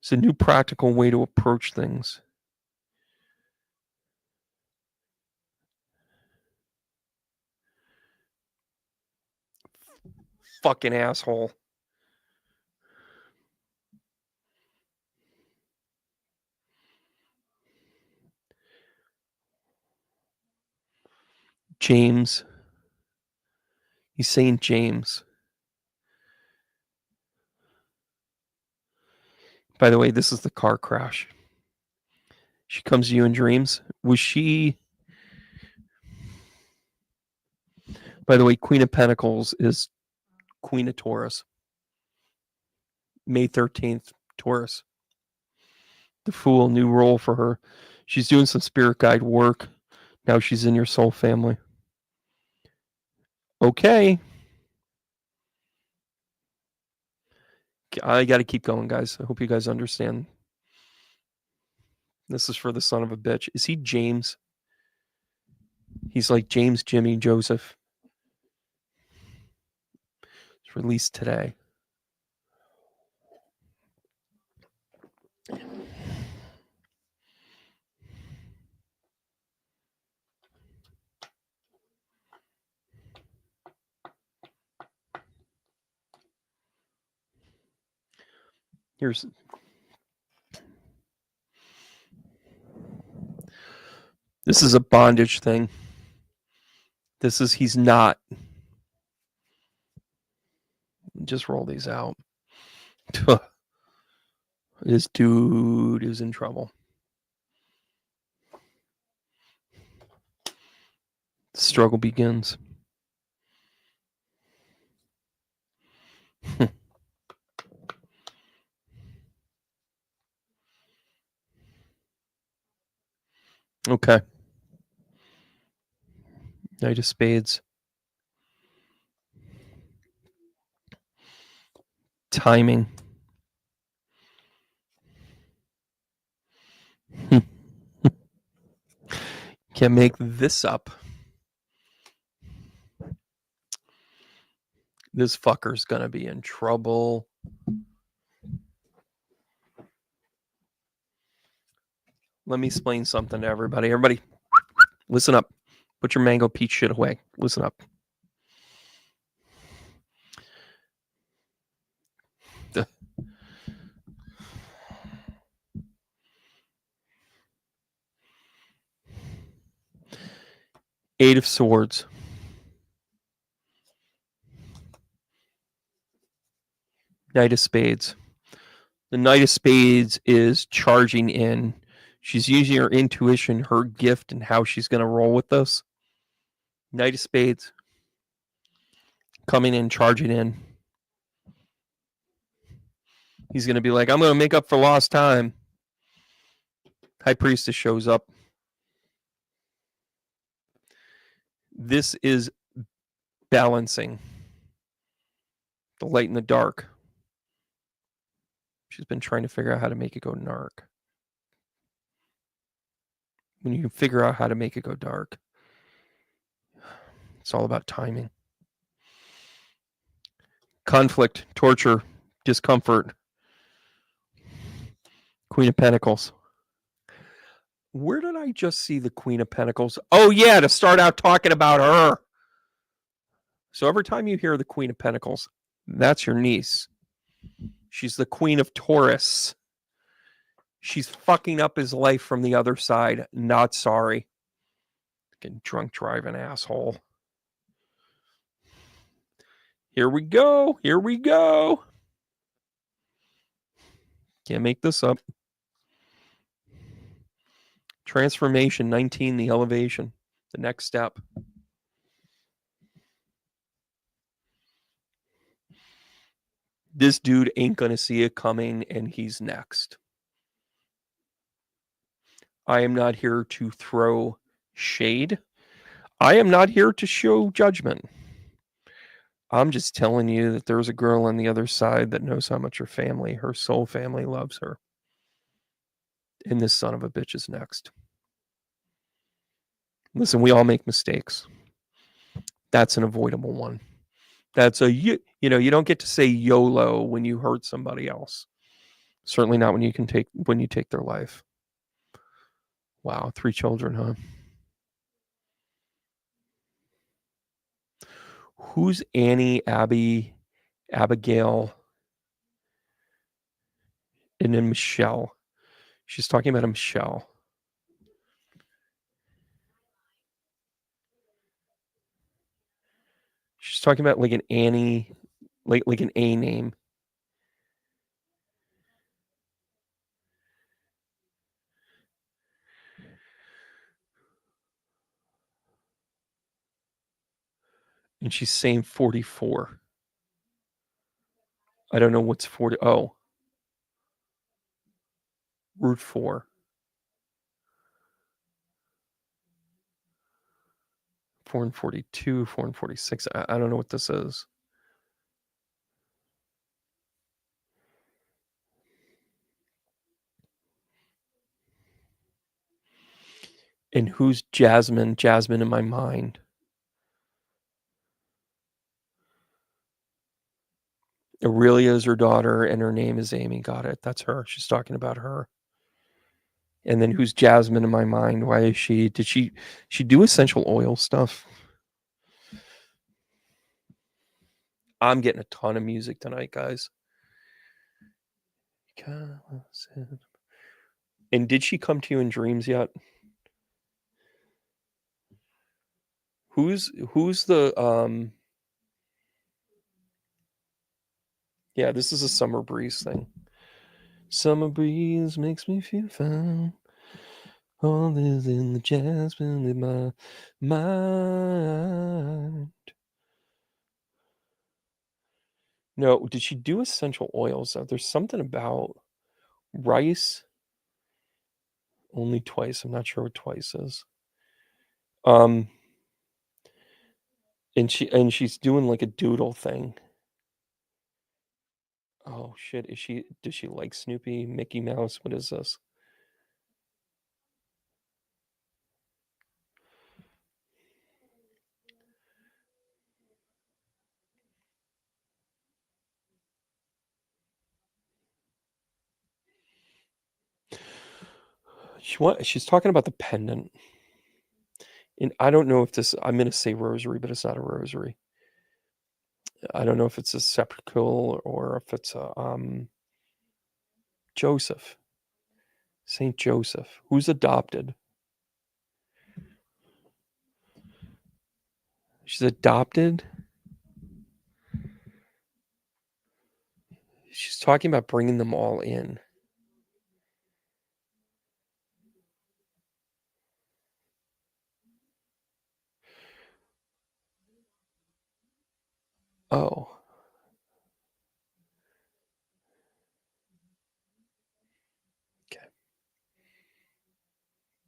It's a new practical way to approach things. Fucking asshole. James. He's saying James. By the way, this is the car crash. She comes to you in dreams. Was she... By the way, Queen of Pentacles is Queen of Taurus. May 13th, Taurus. The Fool, new role for her. She's doing some spirit guide work. Now she's in your soul family. Okay. I got to keep going, guys. I hope you guys understand. This is for the son of a bitch. Is he James? He's like James, Jimmy, Joseph. It's released today. Here's... This is a bondage thing. This is... He's not. Just roll these out. This dude is in trouble. The struggle begins. Okay. Knight of Spades. Timing. Can't make this up. This fucker's gonna be in trouble. Let me explain something to everybody. Everybody, listen up. Put your mango peach shit away. Listen up. The Eight of Swords. Knight of Spades. The Knight of Spades is charging in. She's using her intuition, her gift, and how she's going to roll with this. Knight of Spades. Coming in, charging in. He's going to be like, I'm going to make up for lost time. High Priestess shows up. This is balancing the light and the dark. She's been trying to figure out how to make it go dark. When you figure out how to make it go dark, it's all about timing. Conflict, torture, discomfort. Queen of Pentacles. Where did I just see the Queen of Pentacles? Oh, yeah, to start out talking about her. So every time you hear the Queen of Pentacles, that's your niece. She's the Queen of Taurus. She's fucking up his life from the other side. Not sorry. Fucking drunk driving asshole. Here we go. Here we go. Can't make this up. Transformation 19, the elevation. The next step. This dude ain't going to see it coming, and he's next. I am not here to throw shade. I am not here to show judgment. I'm just telling you that there's a girl on the other side that knows how much her soul family loves her. And this son of a bitch is next. Listen, we all make mistakes. That's an avoidable one. That's you don't get to say YOLO when you hurt somebody else. Certainly not when you take their life. Wow, 3 children, huh? Who's Annie, Abby, Abigail, and then Michelle? She's talking about a Michelle. She's talking about like an Annie, like an A name. And she's saying 44. I don't know what's 40. Oh, root 4. 4 and 42, 4 and 46. I don't know what this is. And who's Jasmine? Jasmine in my mind. Aurelia is her daughter, and her name is Amy. Got it. That's her. She's talking about her. And then who's Jasmine in my mind? Why is she? Did she do essential oil stuff? I'm getting a ton of music tonight, guys. And did she come to you in dreams yet? Who's the yeah, this is a summer breeze thing. Summer breeze makes me feel fine. All is in the jasmine in my mind. No, did she do essential oils? There's something about rice. Only twice. I'm not sure what twice is. And she's doing like a doodle thing. Oh shit! Does she like Snoopy, Mickey Mouse? What is this? She's talking about the pendant. And I don't know if this, I'm going to say rosary, but it's not a rosary. I don't know if it's a sepulchre or if it's a Joseph. Saint Joseph. Who's adopted? She's adopted. She's talking about bringing them all in. Oh. Okay.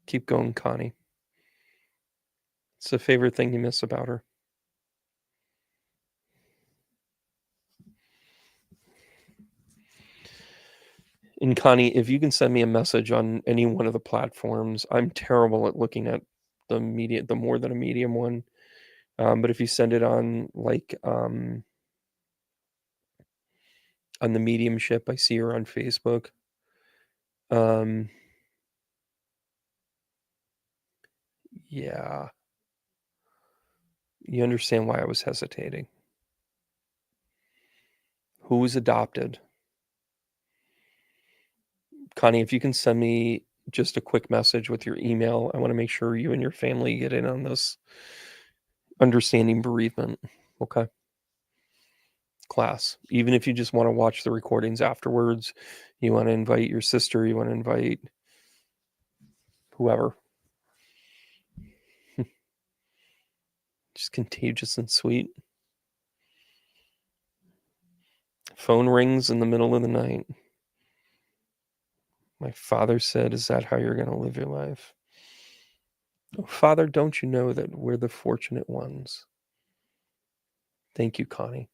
Keep going, Connie. What's the favorite thing you miss about her? And Connie, if you can send me a message on any one of the platforms, I'm terrible at looking at the more than a medium one. But if you send it on on the Mediumship, I see her on Facebook. Yeah. You understand why I was hesitating. Who was adopted? Connie, if you can send me just a quick message with your email, I want to make sure you and your family get in on this Understanding Bereavement. Okay. Class. Even if you just want to watch the recordings afterwards, you want to invite your sister, you want to invite whoever. Just contagious and sweet. Phone rings in the middle of the night. My father said, "Is that how you're going to live your life?" Oh, Father, don't you know that we're the fortunate ones? Thank you, Connie.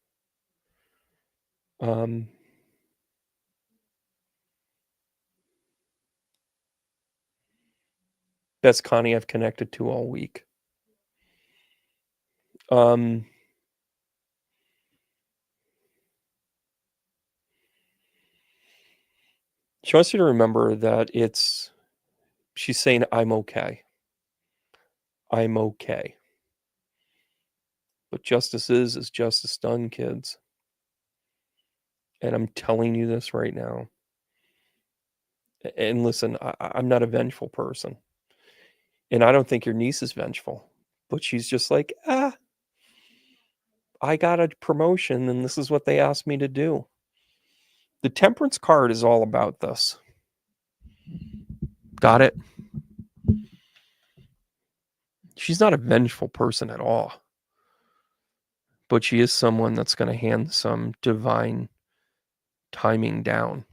That's Connie I've connected to all week. She wants you to remember that she's saying, I'm okay. I'm okay. But justice is justice done, kids. And I'm telling you this right now. And listen, I'm not a vengeful person. And I don't think your niece is vengeful. But she's just like, I got a promotion and this is what they asked me to do. The Temperance card is all about this. Got it? She's not a vengeful person at all. But she is someone that's going to hand some divine timing down.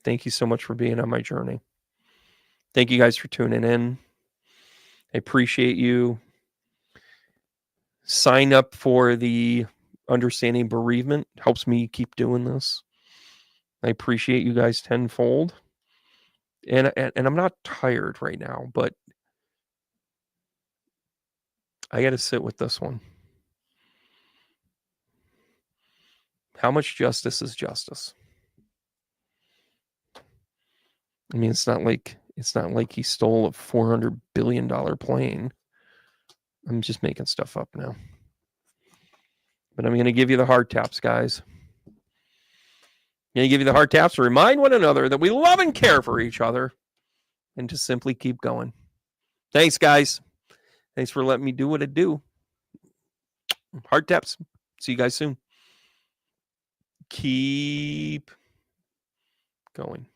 Thank you so much for being on my journey. Thank you guys for tuning in. I appreciate you. Sign up for the Understanding Bereavement. Helps me keep doing this. I appreciate you guys tenfold. And I'm not tired right now, but I got to sit with this one. How much justice is justice? I mean, it's not like he stole a $400 billion plane. I'm just making stuff up now. But I'm going to give you the heart taps, guys. I'm going to give you the heart taps to remind one another that we love and care for each other and to simply keep going. Thanks, guys. Thanks for letting me do what I do. Heart taps. See you guys soon. Keep going.